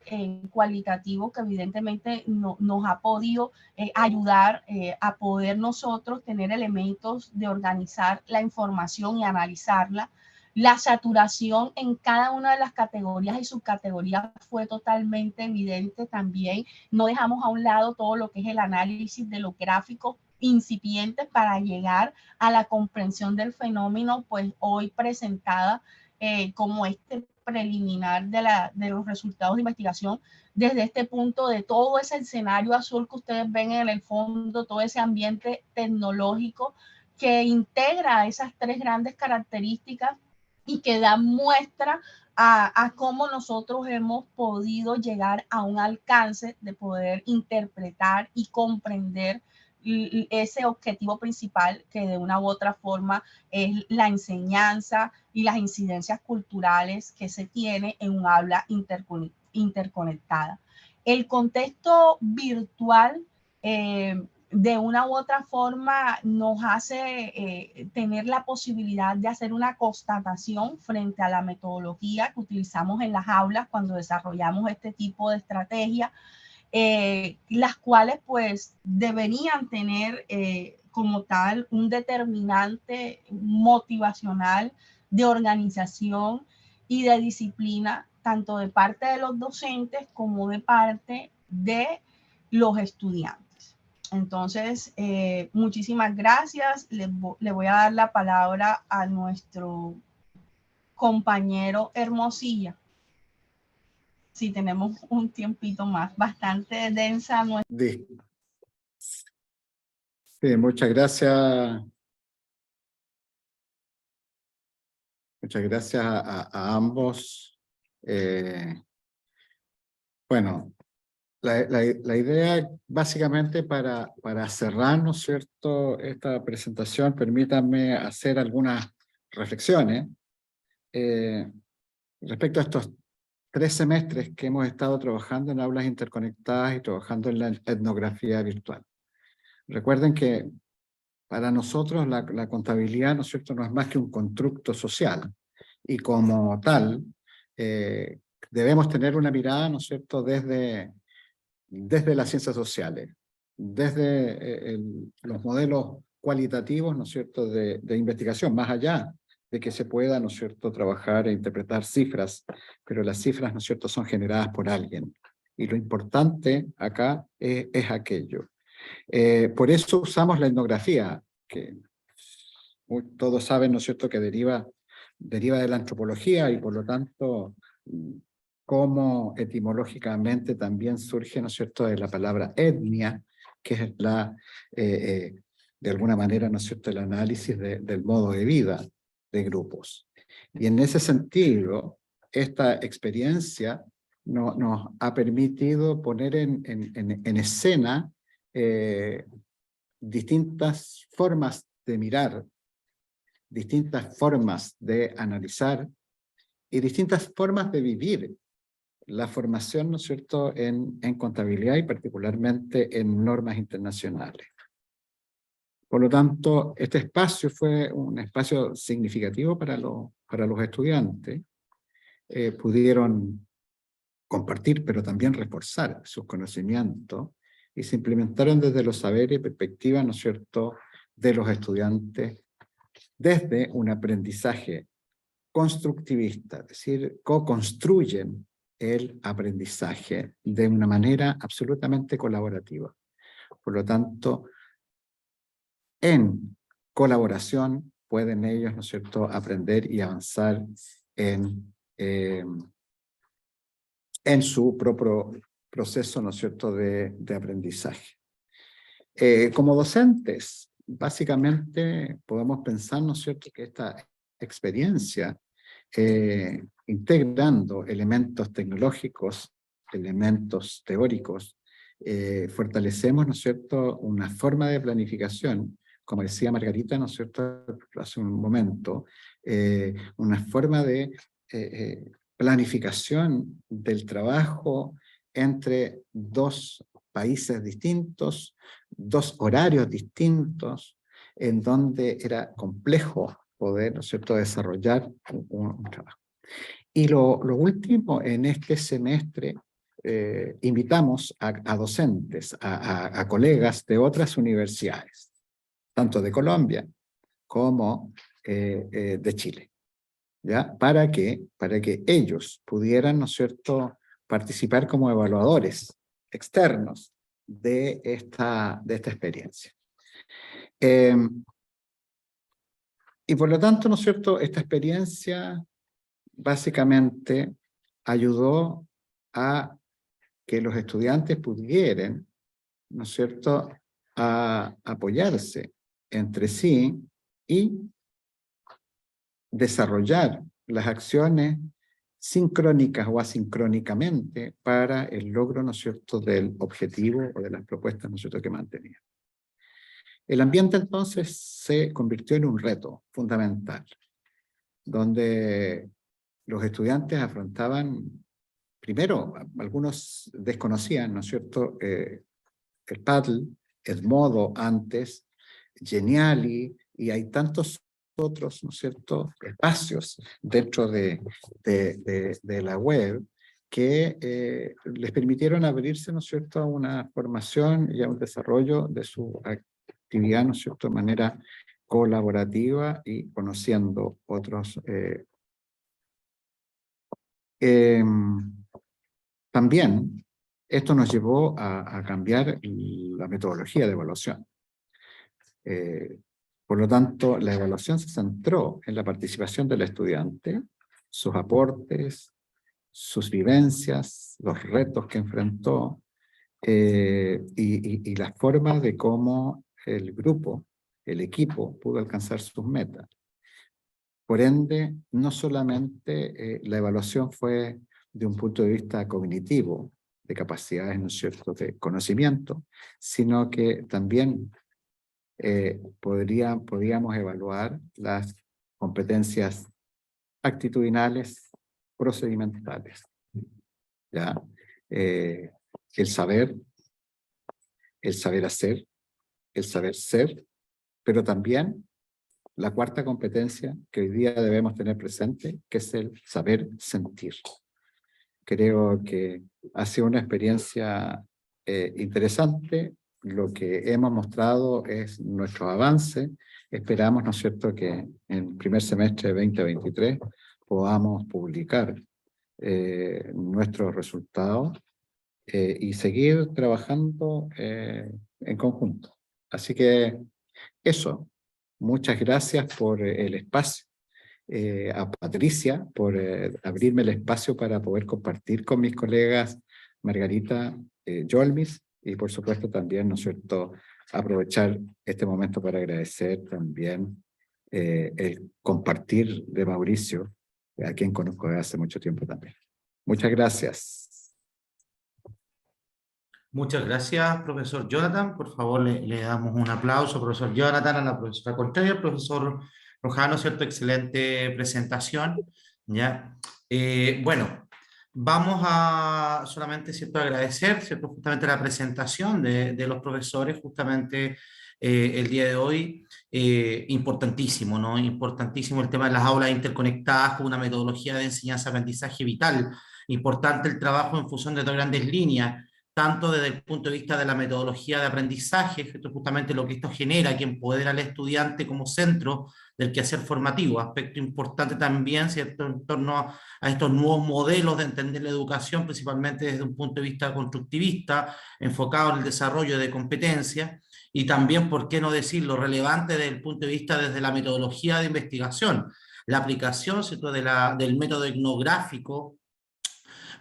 cualitativo que evidentemente nos ha podido ayudar a poder nosotros tener elementos de organizar la información y analizarla. La saturación en cada una de las categorías y subcategorías fue totalmente evidente también. No dejamos a un lado todo lo que es el análisis de los gráficos incipientes para llegar a la comprensión del fenómeno, pues hoy presentada como este preliminar de los resultados de investigación desde este punto de todo ese escenario azul que ustedes ven en el fondo, todo ese ambiente tecnológico que integra esas 3 grandes características y que da muestra a cómo nosotros hemos podido llegar a un alcance de poder interpretar y comprender ese objetivo principal que de una u otra forma es la enseñanza y las incidencias culturales que se tiene en un aula interconectada. El contexto virtual de una u otra forma nos hace tener la posibilidad de hacer una constatación frente a la metodología que utilizamos en las aulas cuando desarrollamos este tipo de estrategia, las cuales pues deberían tener como tal un determinante motivacional de organización y de disciplina, tanto de parte de los docentes como de parte de los estudiantes. Entonces, muchísimas gracias. Le voy a dar la palabra a nuestro compañero Hermosilla. Si tenemos un tiempito más, bastante densa nuestra. Sí, muchas gracias. Muchas gracias a ambos. Bueno, la idea básicamente para cerrar, ¿no es cierto?, esta presentación, permítanme hacer algunas reflexiones respecto a estos 3 semestres que hemos estado trabajando en aulas interconectadas y trabajando en la etnografía virtual. Recuerden que para nosotros la contabilidad, ¿no es cierto?, no es más que un constructo social, y como tal debemos tener una mirada, ¿no es cierto?, desde las ciencias sociales, desde los modelos cualitativos, ¿no es cierto?, de investigación, más allá de que se pueda, ¿no es cierto?, trabajar e interpretar cifras, pero las cifras, ¿no es cierto?, son generadas por alguien. Y lo importante acá es aquello. Por eso usamos la etnografía, que todos saben, ¿no es cierto?, que deriva de la antropología y por lo tanto, como etimológicamente también surge, ¿no es cierto?, de la palabra etnia, que es de alguna manera, ¿no es cierto?, el análisis del modo de vida de grupos. Y en ese sentido, esta experiencia nos ha permitido poner en escena distintas formas de mirar, distintas formas de analizar y distintas formas de vivir la formación, ¿no es cierto?, en contabilidad y particularmente en normas internacionales. Por lo tanto, este espacio fue un espacio significativo para los estudiantes. Pudieron compartir, pero también reforzar sus conocimientos y se implementaron desde los saberes y perspectivas, ¿no es cierto?, de los estudiantes desde un aprendizaje constructivista, es decir, co-construyen el aprendizaje de una manera absolutamente colaborativa. Por lo tanto, en colaboración pueden ellos, ¿no es cierto?, aprender y avanzar en su propio proceso, ¿no es cierto?, de aprendizaje. Como docentes, básicamente podemos pensar, ¿no es cierto?, que esta experiencia, integrando elementos tecnológicos, elementos teóricos, fortalecemos, ¿no es cierto?, una forma de planificación, como decía Margarita, ¿no es cierto?, hace un momento, una forma de planificación del trabajo entre dos países distintos, dos horarios distintos, en donde era complejo poder, ¿no es cierto?, desarrollar un trabajo. Y lo último, en este semestre, invitamos a docentes, a colegas de otras universidades, tanto de Colombia como de Chile, ¿ya? Para que ellos pudieran, ¿no es cierto?, participar como evaluadores externos de esta experiencia. Y por lo tanto, ¿no es cierto?, esta experiencia básicamente ayudó a que los estudiantes pudieran, ¿no es cierto?, a apoyarse entre sí y desarrollar las acciones sincrónicas o asincrónicamente para el logro, ¿no es cierto?, del objetivo o de las propuestas, ¿no es cierto?, que mantenían. El ambiente entonces se convirtió en un reto fundamental, donde los estudiantes afrontaban, primero, algunos desconocían, ¿no es cierto?, el Paddle, Edmodo antes, Geniali, y hay tantos otros, ¿no es cierto?, espacios dentro de la web que les permitieron abrirse, ¿no es cierto?, a una formación y a un desarrollo de su actividad, ¿no es cierto?, de manera colaborativa y conociendo otros. También esto nos llevó a cambiar la metodología de evaluación. Por lo tanto, la evaluación se centró en la participación del estudiante, sus aportes, sus vivencias, los retos que enfrentó y las formas de cómo el grupo, el equipo, pudo alcanzar sus metas. Por ende, no solamente la evaluación fue de un punto de vista cognitivo, de capacidades, ¿no es cierto?, de conocimiento, sino que también podíamos evaluar las competencias actitudinales, procedimentales, ¿ya? El saber hacer, el saber ser, pero también la cuarta competencia que hoy día debemos tener presente, que es el saber sentir. Creo que ha sido una experiencia interesante. Lo que hemos mostrado es nuestro avance. Esperamos, ¿no es cierto?, que en el primer semestre de 2023 podamos publicar nuestros resultados y seguir trabajando en conjunto. Así que eso. Muchas gracias por el espacio. A Patricia por abrirme el espacio para poder compartir con mis colegas Margarita Yolmis y por supuesto también, ¿no es cierto?, aprovechar este momento para agradecer también el compartir de Mauricio, a quien conozco desde hace mucho tiempo también. Muchas gracias. Muchas gracias, profesor Jonathan. Por favor, le damos un aplauso, profesor Jonathan, a la profesora Contreras, profesor Rojano, ¿cierto? Excelente presentación, ¿ya? Bueno, vamos a solamente, ¿cierto?, agradecer, ¿cierto?, justamente la presentación de los profesores, justamente el día de hoy. Importantísimo, ¿no? Importantísimo el tema de las aulas interconectadas con una metodología de enseñanza-aprendizaje vital. Importante el trabajo en función de dos grandes líneas, tanto desde el punto de vista de la metodología de aprendizaje, esto es justamente lo que esto genera, que empodera al estudiante como centro del quehacer formativo, aspecto importante también, ¿cierto?, en torno a estos nuevos modelos de entender la educación, principalmente desde un punto de vista constructivista, enfocado en el desarrollo de competencias, y también, por qué no decirlo, relevante desde el punto de vista desde la metodología de investigación, la aplicación, ¿cierto?, del método etnográfico,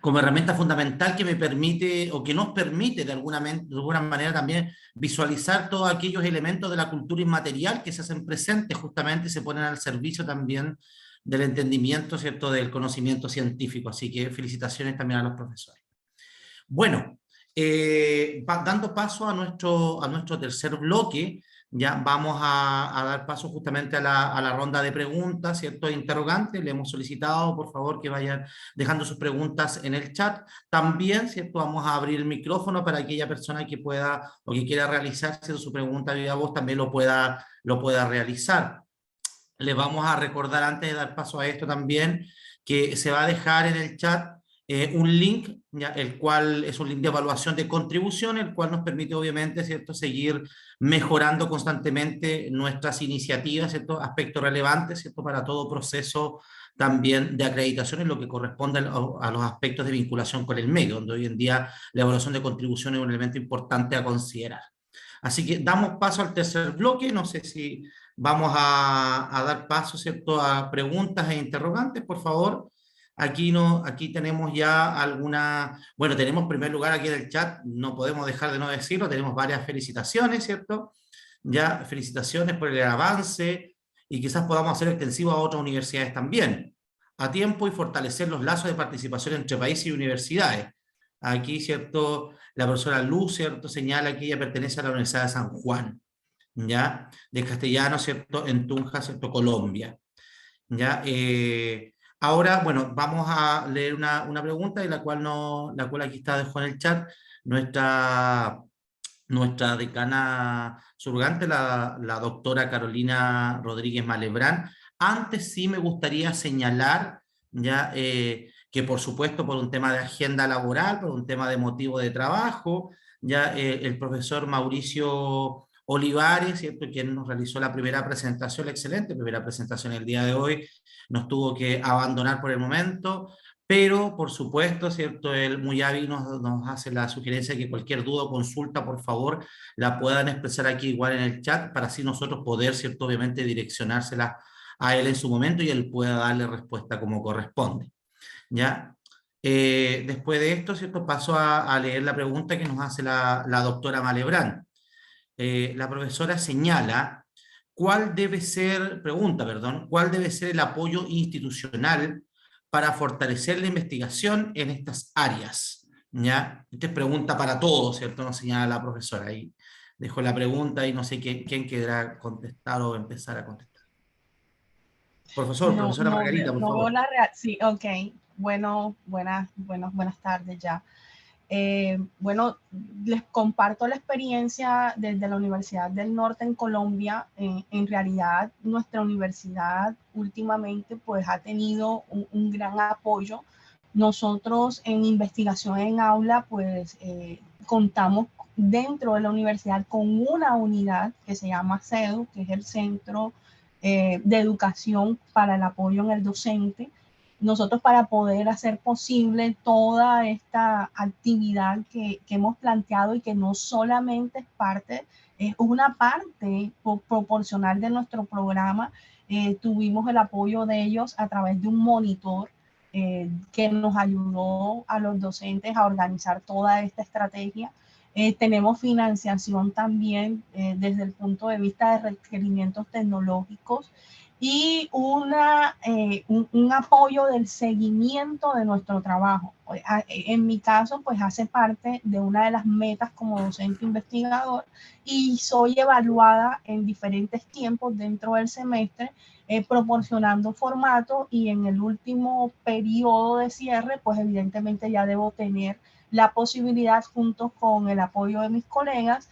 como herramienta fundamental que me permite o que nos permite de alguna manera también visualizar todos aquellos elementos de la cultura inmaterial que se hacen presentes justamente y se ponen al servicio también del entendimiento, ¿cierto?, del conocimiento científico. Así que felicitaciones también a los profesores. Bueno, dando paso a nuestro tercer bloque, ya vamos a dar paso justamente a la ronda de preguntas, ¿cierto?, interrogantes. Le hemos solicitado, por favor, que vayan dejando sus preguntas en el chat. También, ¿cierto?, vamos a abrir el micrófono para aquella persona que pueda o que quiera realizar, ¿cierto?, su pregunta viva voz, también lo pueda realizar. Les vamos a recordar, antes de dar paso a esto también, que se va a dejar en el chat un link, ¿ya?, el cual es un link de evaluación de contribución, el cual nos permite obviamente, ¿cierto?, seguir mejorando constantemente nuestras iniciativas, ¿cierto?, aspectos relevantes, ¿cierto?, para todo proceso también de acreditación en lo que corresponde a los aspectos de vinculación con el medio, donde hoy en día la evaluación de contribución es un elemento importante a considerar. Así que damos paso al tercer bloque. No sé si vamos a dar paso, ¿cierto?, a preguntas e interrogantes, por favor. Aquí tenemos ya alguna, bueno, tenemos en primer lugar aquí en el chat, no podemos dejar de no decirlo, tenemos varias felicitaciones, ¿cierto? Ya, felicitaciones por el avance y quizás podamos hacer extensivo a otras universidades también, a tiempo, y fortalecer los lazos de participación entre países y universidades. Aquí, ¿cierto?, la profesora Luz, ¿cierto?, señala que ella pertenece a la Universidad de San Juan, ¿ya?, de castellano, ¿cierto?, en Tunja, ¿cierto?, Colombia, ¿ya? Ahora, bueno, vamos a leer una pregunta, y la cual aquí está, dejo en el chat, nuestra decana subrogante, la doctora Carolina Rodríguez Malebrán. Antes sí me gustaría señalar, ya, que por supuesto por un tema de agenda laboral, por un tema de motivo de trabajo, ya el profesor Mauricio Olivares, ¿cierto?, quien nos realizó la primera presentación, la excelente primera presentación el día de hoy, nos tuvo que abandonar por el momento, pero por supuesto, ¿cierto?, él muy hábil nos hace la sugerencia de que cualquier duda o consulta, por favor, la puedan expresar aquí igual en el chat, para así nosotros poder, ¿cierto?, obviamente direccionársela a él en su momento y él pueda darle respuesta como corresponde, ¿ya? Después de esto, ¿cierto?, paso a leer la pregunta que nos hace la doctora Malebrán. La profesora señala cuál debe ser el apoyo institucional para fortalecer la investigación en estas áreas, ¿ya? Esta es pregunta para todos, ¿cierto?, nos señala la profesora. Ahí dejo la pregunta y no sé quién querrá contestar o empezar a contestar. Profesora Margarita, por favor. Sí, ok. Bueno, buenas tardes ya. Bueno, les comparto la experiencia desde la Universidad del Norte en Colombia. En realidad, nuestra universidad últimamente pues ha tenido un gran apoyo. Nosotros en investigación en aula pues contamos dentro de la universidad con una unidad que se llama CEDU, que es el Centro de Educación para el Apoyo en el Docente. Nosotros, para poder hacer posible toda esta actividad que hemos planteado, y que no solamente es una parte proporcional de nuestro programa, tuvimos el apoyo de ellos a través de un monitor que nos ayudó a los docentes a organizar toda esta estrategia. Tenemos financiación también desde el punto de vista de requerimientos tecnológicos, y un apoyo del seguimiento de nuestro trabajo. En mi caso, pues hace parte de una de las metas como docente investigador y soy evaluada en diferentes tiempos dentro del semestre, proporcionando formatos, y en el último periodo de cierre, pues evidentemente ya debo tener la posibilidad, junto con el apoyo de mis colegas,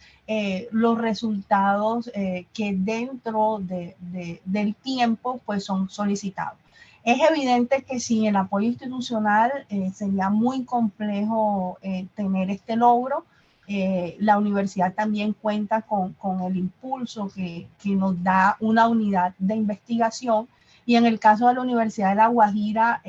los resultados que dentro del tiempo pues son solicitados. Es evidente que sin el apoyo institucional sería muy complejo tener este logro. La universidad también cuenta con el impulso que nos da una unidad de investigación, y en el caso de la Universidad de La Guajira,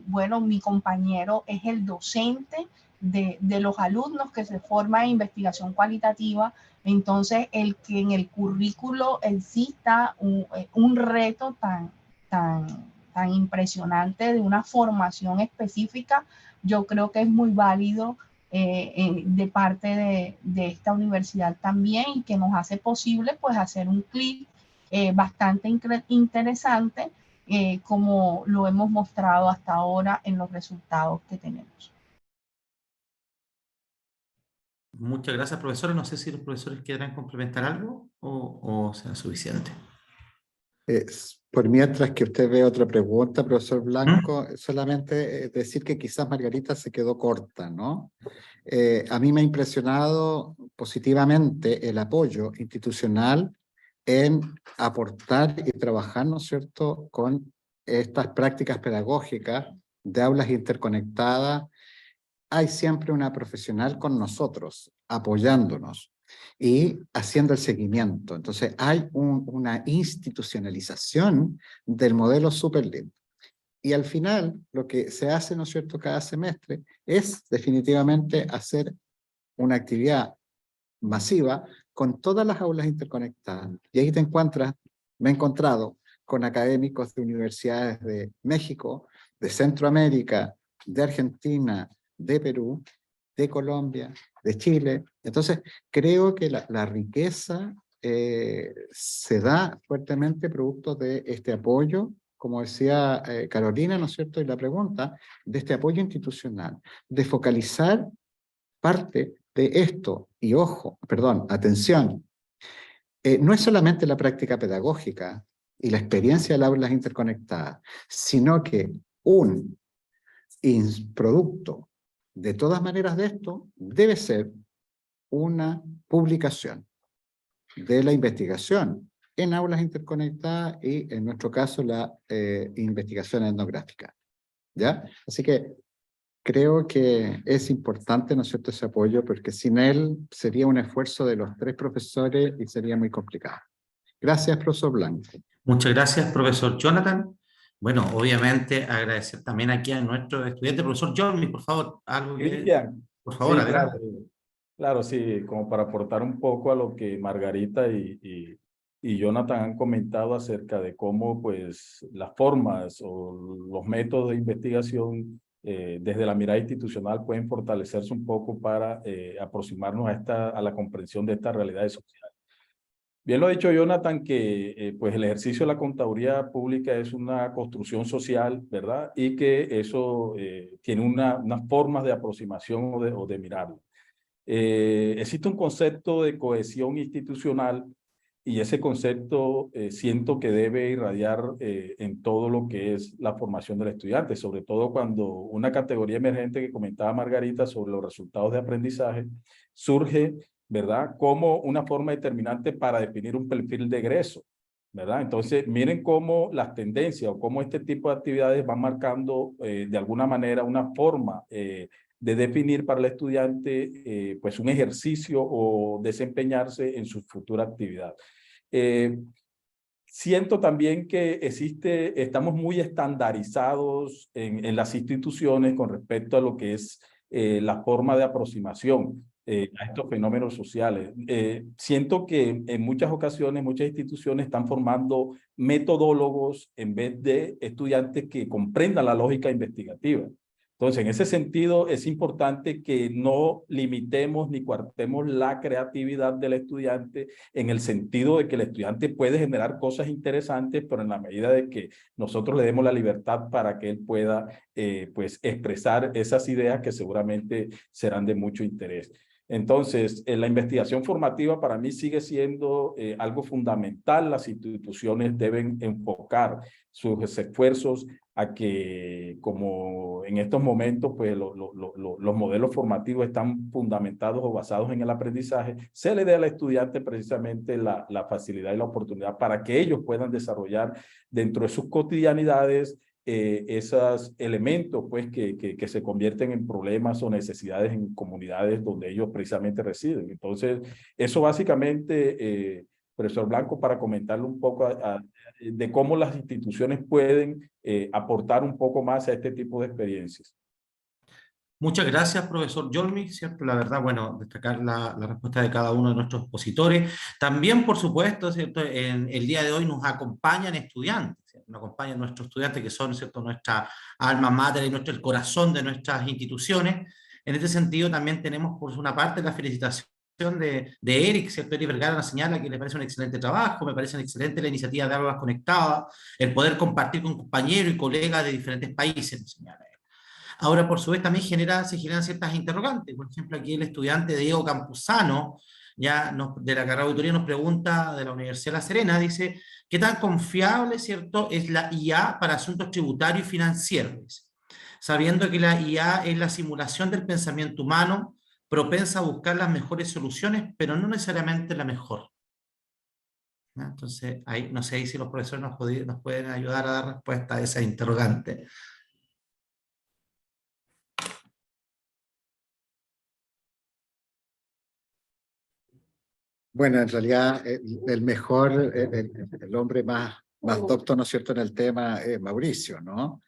bueno, mi compañero es el docente de los alumnos que se forman en investigación cualitativa. Entonces, el que en el currículo exista un reto tan impresionante de una formación específica, yo creo que es muy válido de parte de esta universidad también, y que nos hace posible pues hacer un clic bastante interesante, como lo hemos mostrado hasta ahora en los resultados que tenemos. Muchas gracias, profesores. No sé si los profesores quieran complementar algo o sea suficiente. Por mientras que usted ve otra pregunta, profesor Blanco, solamente decir que quizás Margarita se quedó corta, ¿no? A mí me ha impresionado positivamente el apoyo institucional en aportar y trabajar, ¿no es cierto?, con estas prácticas pedagógicas de aulas interconectadas. Hay siempre una profesional con nosotros, apoyándonos y haciendo el seguimiento. Entonces hay una institucionalización del modelo Superlead. Y al final, lo que se hace, ¿no es cierto?, cada semestre, es definitivamente hacer una actividad masiva con todas las aulas interconectadas. Y ahí me he encontrado con académicos de universidades de México, de Centroamérica, de Argentina, de Perú, de Colombia, de Chile. Entonces, creo que la riqueza se da fuertemente producto de este apoyo, como decía Carolina, ¿no es cierto?, y la pregunta, de este apoyo institucional, de focalizar parte de esto, y ojo, perdón, atención, no es solamente la práctica pedagógica y la experiencia de aulas interconectadas, sino que un producto de todas maneras de esto debe ser una publicación de la investigación en aulas interconectadas y en nuestro caso la investigación etnográfica, ¿ya? Así que creo que es importante, ¿no es cierto?, ese apoyo, porque sin él sería un esfuerzo de los 3 profesores y sería muy complicado. Gracias, profesor Blanco. Muchas gracias, profesor Jonathan. Bueno, obviamente agradecer también aquí a nuestro estudiante, profesor Jormi, por favor, algo que... Cristian, Por favor, sí, adelante. claro, sí, como para aportar un poco a lo que Margarita y Jonathan han comentado acerca de cómo pues las formas o los métodos de investigación desde la mirada institucional pueden fortalecerse un poco para aproximarnos a la comprensión de estas realidades sociales. Bien lo ha dicho Jonathan, que pues el ejercicio de la contaduría pública es una construcción social, ¿verdad? Y que eso tiene unas formas de aproximación o de mirarlo. Existe un concepto de cohesión institucional, y ese concepto siento que debe irradiar en todo lo que es la formación del estudiante, sobre todo cuando una categoría emergente que comentaba Margarita sobre los resultados de aprendizaje surge, ¿verdad?, como una forma determinante para definir un perfil de egreso, ¿verdad? Entonces, miren cómo las tendencias o cómo este tipo de actividades van marcando de alguna manera una forma de definir para el estudiante pues un ejercicio o desempeñarse en su futura actividad. Siento también que estamos muy estandarizados en las instituciones con respecto a lo que es la forma de aproximación a estos fenómenos sociales. Siento que en muchas ocasiones muchas instituciones están formando metodólogos en vez de estudiantes que comprendan la lógica investigativa. Entonces, en ese sentido, es importante que no limitemos ni coartemos la creatividad del estudiante en el sentido de que el estudiante puede generar cosas interesantes, pero en la medida de que nosotros le demos la libertad para que él pueda pues expresar esas ideas que seguramente serán de mucho interés. Entonces, la investigación formativa para mí sigue siendo algo fundamental. Las instituciones deben enfocar sus esfuerzos a que, como en estos momentos, pues los modelos formativos están fundamentados o basados en el aprendizaje, se le dé al estudiante precisamente la facilidad y la oportunidad para que ellos puedan desarrollar dentro de sus cotidianidades esos elementos pues, que se convierten en problemas o necesidades en comunidades donde ellos precisamente residen. Entonces, eso básicamente, profesor Blanco, para comentarle un poco de cómo las instituciones pueden aportar un poco más a este tipo de experiencias. Muchas gracias, profesor Yolmi, ¿cierto? La verdad, bueno, destacar la respuesta de cada uno de nuestros expositores. También, por supuesto, ¿cierto? En el día de hoy nos acompañan estudiantes, ¿cierto? Nos acompañan nuestros estudiantes que son, ¿cierto?, nuestra alma mater y el corazón de nuestras instituciones. En este sentido, también tenemos, por una parte, la felicitación de Eric, ¿cierto? Eric Vergara nos señala que le parece un excelente trabajo, me parece una excelente la iniciativa de Aulas Conectadas, el poder compartir con compañeros y colegas de diferentes países, nos señala. Ahora, por su vez, también se generan ciertas interrogantes. Por ejemplo, aquí el estudiante Diego Campuzano, de la carrera de auditoría, nos pregunta de la Universidad de La Serena, dice, ¿qué tan confiable, cierto, es la IA para asuntos tributarios y financieros? Sabiendo que la IA es la simulación del pensamiento humano, propensa a buscar las mejores soluciones, pero no necesariamente la mejor. ¿No? Entonces, ahí no sé si los profesores nos pueden ayudar a dar respuesta a esa interrogante. Bueno, en realidad el hombre más docto, ¿no es cierto?, en el tema es Mauricio, ¿no?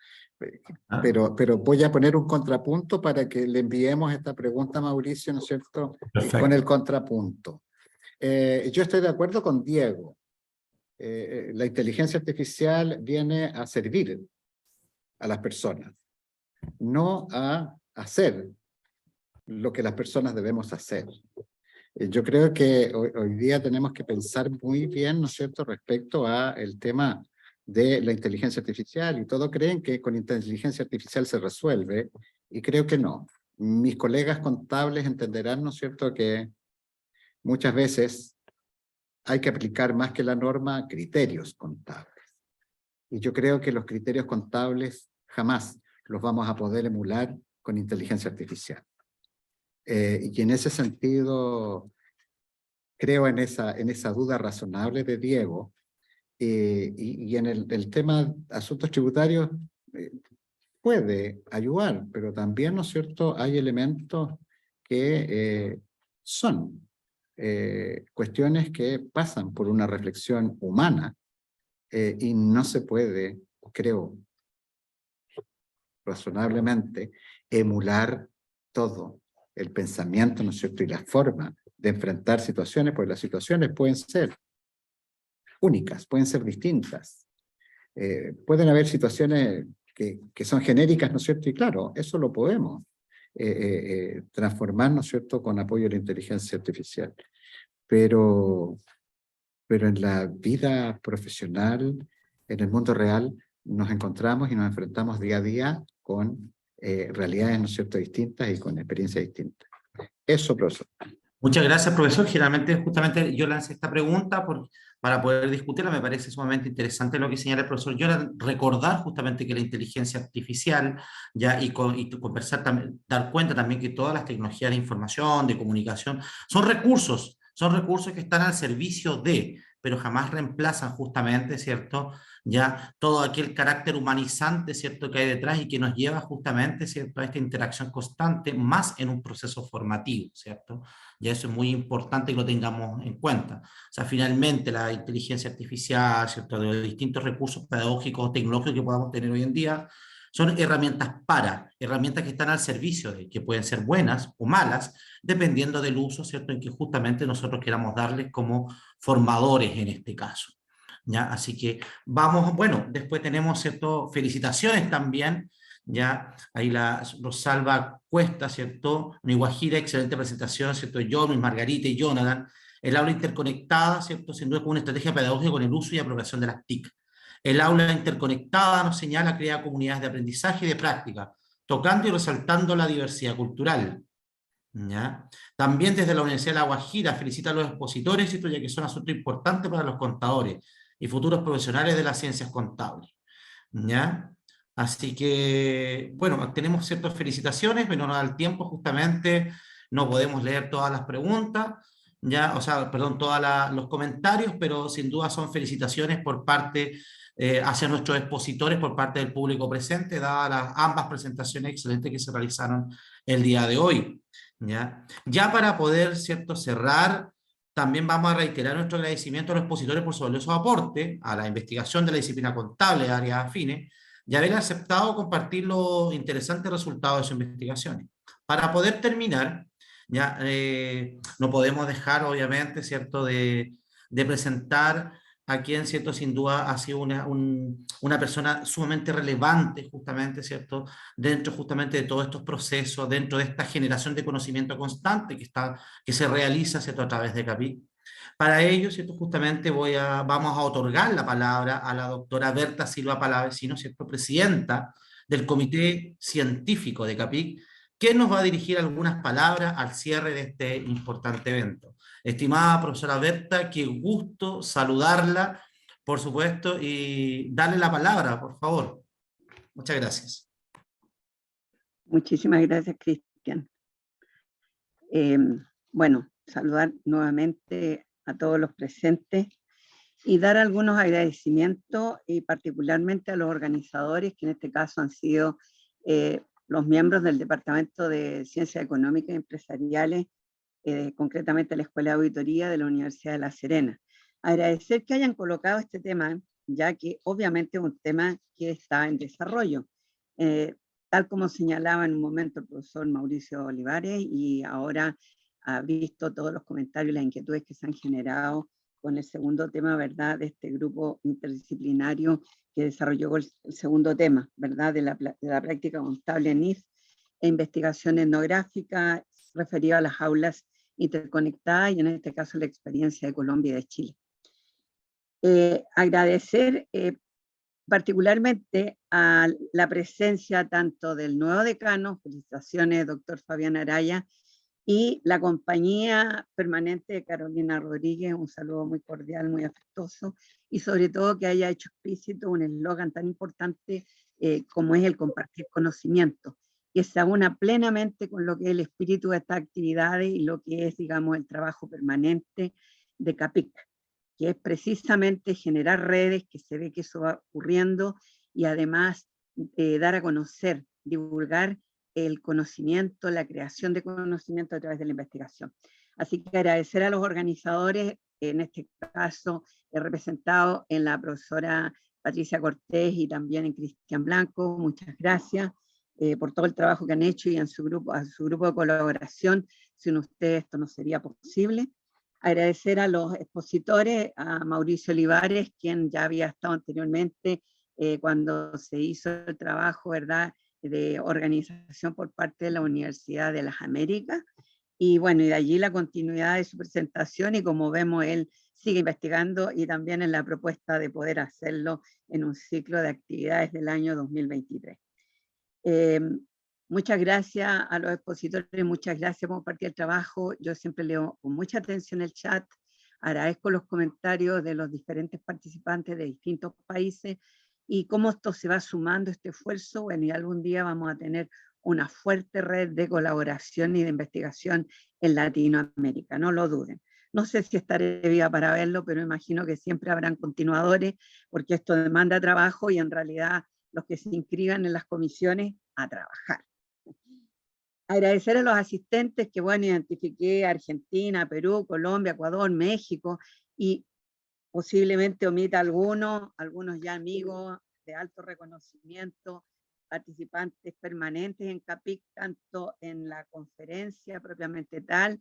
Pero voy a poner un contrapunto para que le enviemos esta pregunta a Mauricio, ¿no es cierto?, con el contrapunto. Yo estoy de acuerdo con Diego. La inteligencia artificial viene a servir a las personas, no a hacer lo que las personas debemos hacer. Yo creo que hoy día tenemos que pensar muy bien, ¿no es cierto?, respecto a el tema de la inteligencia artificial, y todos creen que con inteligencia artificial se resuelve, y creo que no. Mis colegas contables entenderán, ¿no es cierto?, que muchas veces hay que aplicar más que la norma criterios contables. Y yo creo que los criterios contables jamás los vamos a poder emular con inteligencia artificial. Y en ese sentido, creo en esa duda razonable de Diego, y en el tema de asuntos tributarios puede ayudar, pero también, ¿no es cierto?, hay elementos que son cuestiones que pasan por una reflexión humana, y no se puede, creo, razonablemente, emular todo el pensamiento, ¿no es cierto?, y la forma de enfrentar situaciones, porque las situaciones pueden ser únicas, pueden ser distintas. Pueden haber situaciones que son genéricas, ¿no es cierto?, y claro, eso lo podemos transformar, ¿no es cierto?, con apoyo de la inteligencia artificial. Pero en la vida profesional, en el mundo real, nos encontramos y nos enfrentamos día a día con realidades, ¿no es cierto?, distintas y con experiencias distintas. Eso, profesor. Muchas gracias, profesor. Generalmente, justamente, yo lancé esta pregunta para poder discutirla. Me parece sumamente interesante lo que señala el profesor Llora, recordar justamente que la inteligencia artificial, y conversar también, dar cuenta también que todas las tecnologías de información, de comunicación, son recursos que están al servicio de, pero jamás reemplazan justamente, ¿cierto?, ya todo aquel carácter humanizante, ¿cierto?, que hay detrás y que nos lleva justamente, ¿cierto?, a esta interacción constante, más en un proceso formativo, ¿cierto? Ya eso es muy importante que lo tengamos en cuenta. O sea, finalmente la inteligencia artificial, ¿cierto?, de los distintos recursos pedagógicos o tecnológicos que podamos tener hoy en día, son herramientas que están al servicio de, que pueden ser buenas o malas, dependiendo del uso, ¿cierto?, en que justamente nosotros queramos darles como formadores en este caso. ¿Ya? Así que vamos, bueno, después tenemos, ¿cierto?, felicitaciones también ya, ahí la Rosalba Cuesta, ¿cierto? Mi Guajira, excelente presentación, ¿cierto? Yo, mi Margarita y Jonathan. El aula interconectada, ¿cierto? Sin duda con una estrategia pedagógica con el uso y apropiación de las TIC. El aula interconectada nos señala crear comunidades de aprendizaje y de práctica, tocando y resaltando la diversidad cultural. ¿Ya? También desde la Universidad de La Guajira felicita a los expositores, ¿cierto? Ya que son asuntos importantes para los contadores y futuros profesionales de las ciencias contables. ¿Ya? Así que, bueno, tenemos ciertas felicitaciones, pero no nos da el tiempo, justamente no podemos leer todas las preguntas, ya, o sea, perdón, todos los comentarios, pero sin duda son felicitaciones por parte, hacia nuestros expositores, por parte del público presente, dadas ambas presentaciones excelentes que se realizaron el día de hoy. Ya para poder, ¿cierto?, cerrar, también vamos a reiterar nuestro agradecimiento a los expositores por su valioso aporte a la investigación de la disciplina contable de áreas afines y haber aceptado compartir los interesantes resultados de sus investigaciones. Para poder terminar, ya no podemos dejar, obviamente, ¿cierto?, de presentar a quien, ¿cierto?, sin duda ha sido una persona sumamente relevante, justamente, ¿cierto?, dentro justamente de todos estos procesos, dentro de esta generación de conocimiento constante que se realiza, ¿cierto?, a través de CAPIC. Para ello, ¿cierto?, justamente vamos a otorgar la palabra a la doctora Berta Silva Palavecino, ¿cierto?, presidenta del Comité Científico de CAPIC, que nos va a dirigir algunas palabras al cierre de este importante evento. Estimada profesora Berta, qué gusto saludarla, por supuesto, y darle la palabra, por favor. Muchas gracias. Muchísimas gracias, Cristian. Bueno, saludar nuevamente a todos los presentes y dar algunos agradecimientos, y particularmente a los organizadores, que en este caso han sido los miembros del Departamento de Ciencias Económicas y Empresariales, concretamente la Escuela de Auditoría de la Universidad de La Serena. Agradecer que hayan colocado este tema, ya que obviamente es un tema que está en desarrollo. Tal como señalaba en un momento el profesor Mauricio Olivares, y ahora ha visto todos los comentarios y las inquietudes que se han generado con el segundo tema, ¿verdad?, de este grupo interdisciplinario que desarrolló el segundo tema, ¿verdad?, de la práctica contable en NIF e investigación etnográfica referida a las aulas interconectadas, y en este caso la experiencia de Colombia y de Chile. Agradecer particularmente a la presencia tanto del nuevo decano, felicitaciones doctor Fabián Araya, y la compañía permanente de Carolina Rodríguez, un saludo muy cordial, muy afectuoso, y sobre todo que haya hecho explícito un eslogan tan importante como es el compartir conocimiento, que se aúna plenamente con lo que es el espíritu de estas actividades y lo que es, digamos, el trabajo permanente de CAPIC, que es precisamente generar redes, que se ve que eso va ocurriendo, y además dar a conocer, divulgar el conocimiento, la creación de conocimiento a través de la investigación. Así que agradecer a los organizadores, en este caso representado en la profesora Patricia Cortés y también en Cristian Blanco, muchas gracias por todo el trabajo que han hecho, y a su grupo de colaboración. Sin ustedes esto no sería posible. Agradecer a los expositores, a Mauricio Olivares, quien ya había estado anteriormente cuando se hizo el trabajo, ¿verdad?, de organización por parte de la Universidad de las Américas, y bueno, y de allí la continuidad de su presentación, y como vemos él sigue investigando, y también en la propuesta de poder hacerlo en un ciclo de actividades del año 2023. Muchas gracias a los expositores, muchas gracias por compartir el trabajo. Yo siempre leo con mucha atención el chat, agradezco los comentarios de los diferentes participantes de distintos países, y cómo esto se va sumando, este esfuerzo. Bueno, y algún día vamos a tener una fuerte red de colaboración y de investigación en Latinoamérica, no lo duden. No sé si estaré viva para verlo, pero imagino que siempre habrán continuadores, porque esto demanda trabajo, y en realidad los que se inscriban en las comisiones a trabajar. Agradecer a los asistentes, que bueno, identifiqué Argentina, Perú, Colombia, Ecuador, México, y posiblemente omita algunos ya amigos de alto reconocimiento, participantes permanentes en CAPIC, tanto en la conferencia propiamente tal,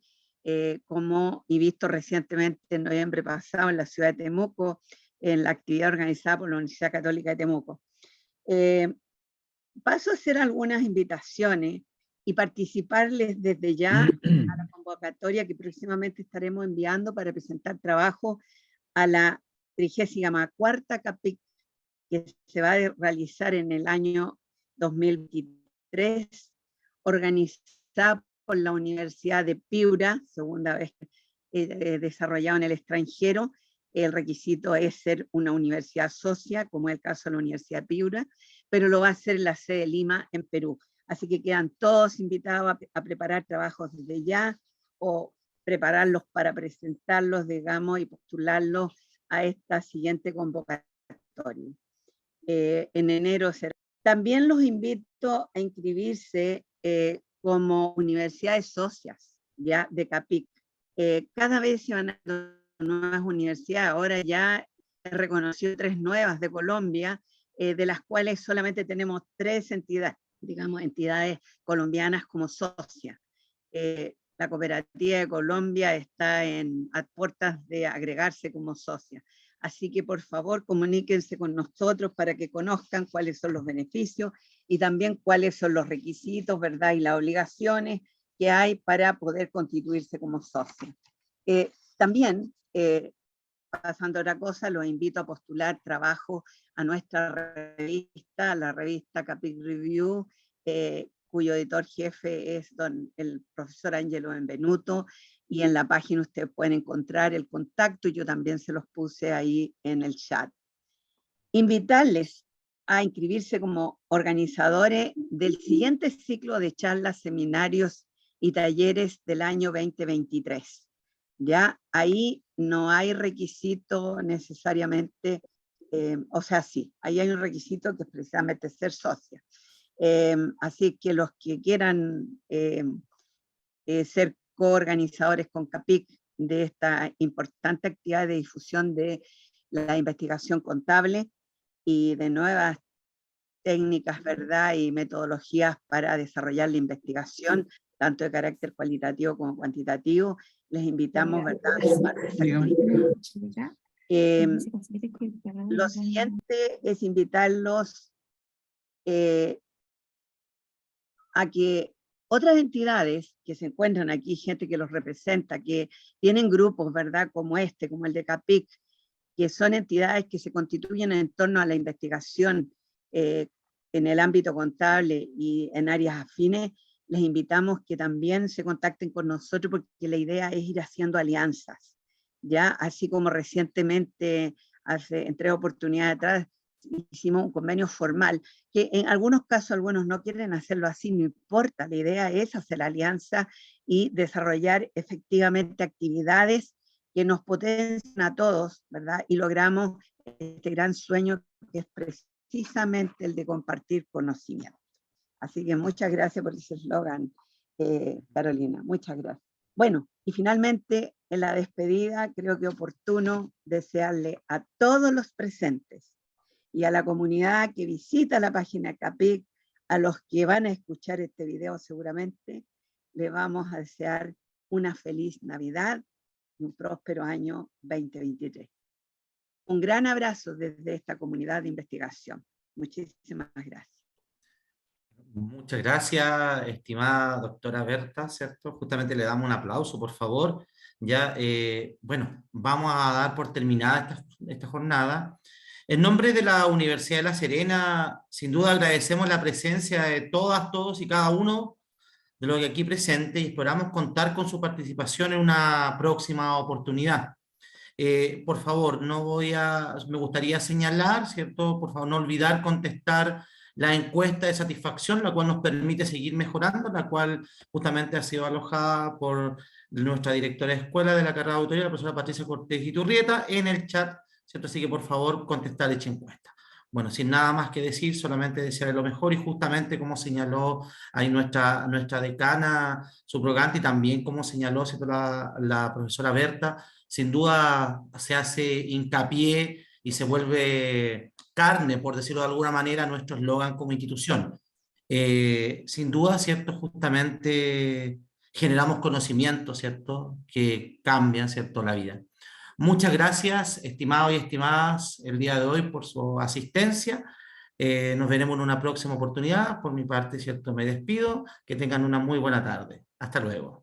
como he visto recientemente en noviembre pasado en la ciudad de Temuco, en la actividad organizada por la Universidad Católica de Temuco. paso a hacer algunas invitaciones y participarles desde ya a la convocatoria que próximamente estaremos enviando para presentar trabajo a la 34ª CAPIC que se va a realizar en el año 2023, organizada por la Universidad de Piura, segunda vez desarrollado en el extranjero. El requisito es ser una universidad socia, como es el caso de la Universidad de Piura, pero lo va a hacer en la sede de Lima, en Perú. Así que quedan todos invitados a preparar trabajos desde ya, o prepararlos para presentarlos, digamos, y postularlos a esta siguiente convocatoria. En enero será. También los invito a inscribirse como universidades socias, ya, de CAPIC. Cada vez se van a nuevas universidades, ahora ya he reconocido 3 nuevas de Colombia, de las cuales solamente tenemos 3 entidades, digamos, entidades colombianas como socias. La Cooperativa de Colombia está a puertas de agregarse como socia. Así que por favor comuníquense con nosotros para que conozcan cuáles son los beneficios y también cuáles son los requisitos, ¿verdad? Y las obligaciones que hay para poder constituirse como socio. También, pasando a otra cosa, los invito a postular trabajo a nuestra revista, la revista CAPIC Review, cuyo editor jefe es el profesor Angelo Benvenuto, y en la página ustedes pueden encontrar el contacto, yo también se los puse ahí en el chat. Invitarles a inscribirse como organizadores del siguiente ciclo de charlas, seminarios y talleres del año 2023. Ya ahí no hay requisito necesariamente, o sea, sí, ahí hay un requisito que es precisamente ser socia. Así que los que quieran ser coorganizadores con CAPIC de esta importante actividad de difusión de la investigación contable y de nuevas técnicas, ¿verdad? Y metodologías para desarrollar la investigación, tanto de carácter cualitativo como cuantitativo, les invitamos, ¿verdad? A sumar lo siguiente es invitarlos a que otras entidades que se encuentran aquí, gente que los representa, que tienen grupos, ¿verdad? Como como el de CAPIC, que son entidades que se constituyen en torno a la investigación en el ámbito contable y en áreas afines, les invitamos que también se contacten con nosotros, porque la idea es ir haciendo alianzas, ¿ya? Así como recientemente, en 3 oportunidades atrás, hicimos un convenio formal, que en algunos casos algunos no quieren hacerlo así, no importa, la idea es hacer alianza y desarrollar efectivamente actividades que nos potencian a todos, ¿verdad? Y logramos este gran sueño que es precisamente el de compartir conocimiento. Así que muchas gracias por ese eslogan, Carolina, muchas gracias. Bueno, y finalmente en la despedida creo que es oportuno desearle a todos los presentes y a la comunidad que visita la página CAPIC, a los que van a escuchar este video seguramente, le vamos a desear una feliz Navidad y un próspero año 2023. Un gran abrazo desde esta comunidad de investigación. Muchísimas gracias. Muchas gracias, estimada doctora Berta, ¿cierto? Justamente le damos un aplauso, por favor. Ya, bueno, vamos a dar por terminada esta jornada. En nombre de la Universidad de La Serena, sin duda agradecemos la presencia de todas, todos y cada uno de los que aquí presentes y esperamos contar con su participación en una próxima oportunidad. Por favor, me gustaría señalar, ¿cierto? Por favor, no olvidar contestar la encuesta de satisfacción, la cual nos permite seguir mejorando, la cual justamente ha sido alojada por nuestra directora de escuela de la carrera de auditoría, la profesora Patricia Cortés Iturrieta, en el chat, ¿cierto? Así que por favor, contestar dicha encuesta. Bueno, sin nada más que decir, solamente desearle lo mejor y justamente como señaló ahí nuestra decana subrogante y también como señaló, ¿cierto? la profesora Berta, sin duda se hace hincapié y se vuelve carne, por decirlo de alguna manera, nuestro eslogan como institución. Sin duda, ¿cierto? Justamente generamos conocimientos, ¿cierto? Que cambian, ¿cierto? La vida. Muchas gracias, estimados y estimadas, el día de hoy por su asistencia. Nos veremos en una próxima oportunidad. Por mi parte, ¿cierto? Me despido. Que tengan una muy buena tarde. Hasta luego.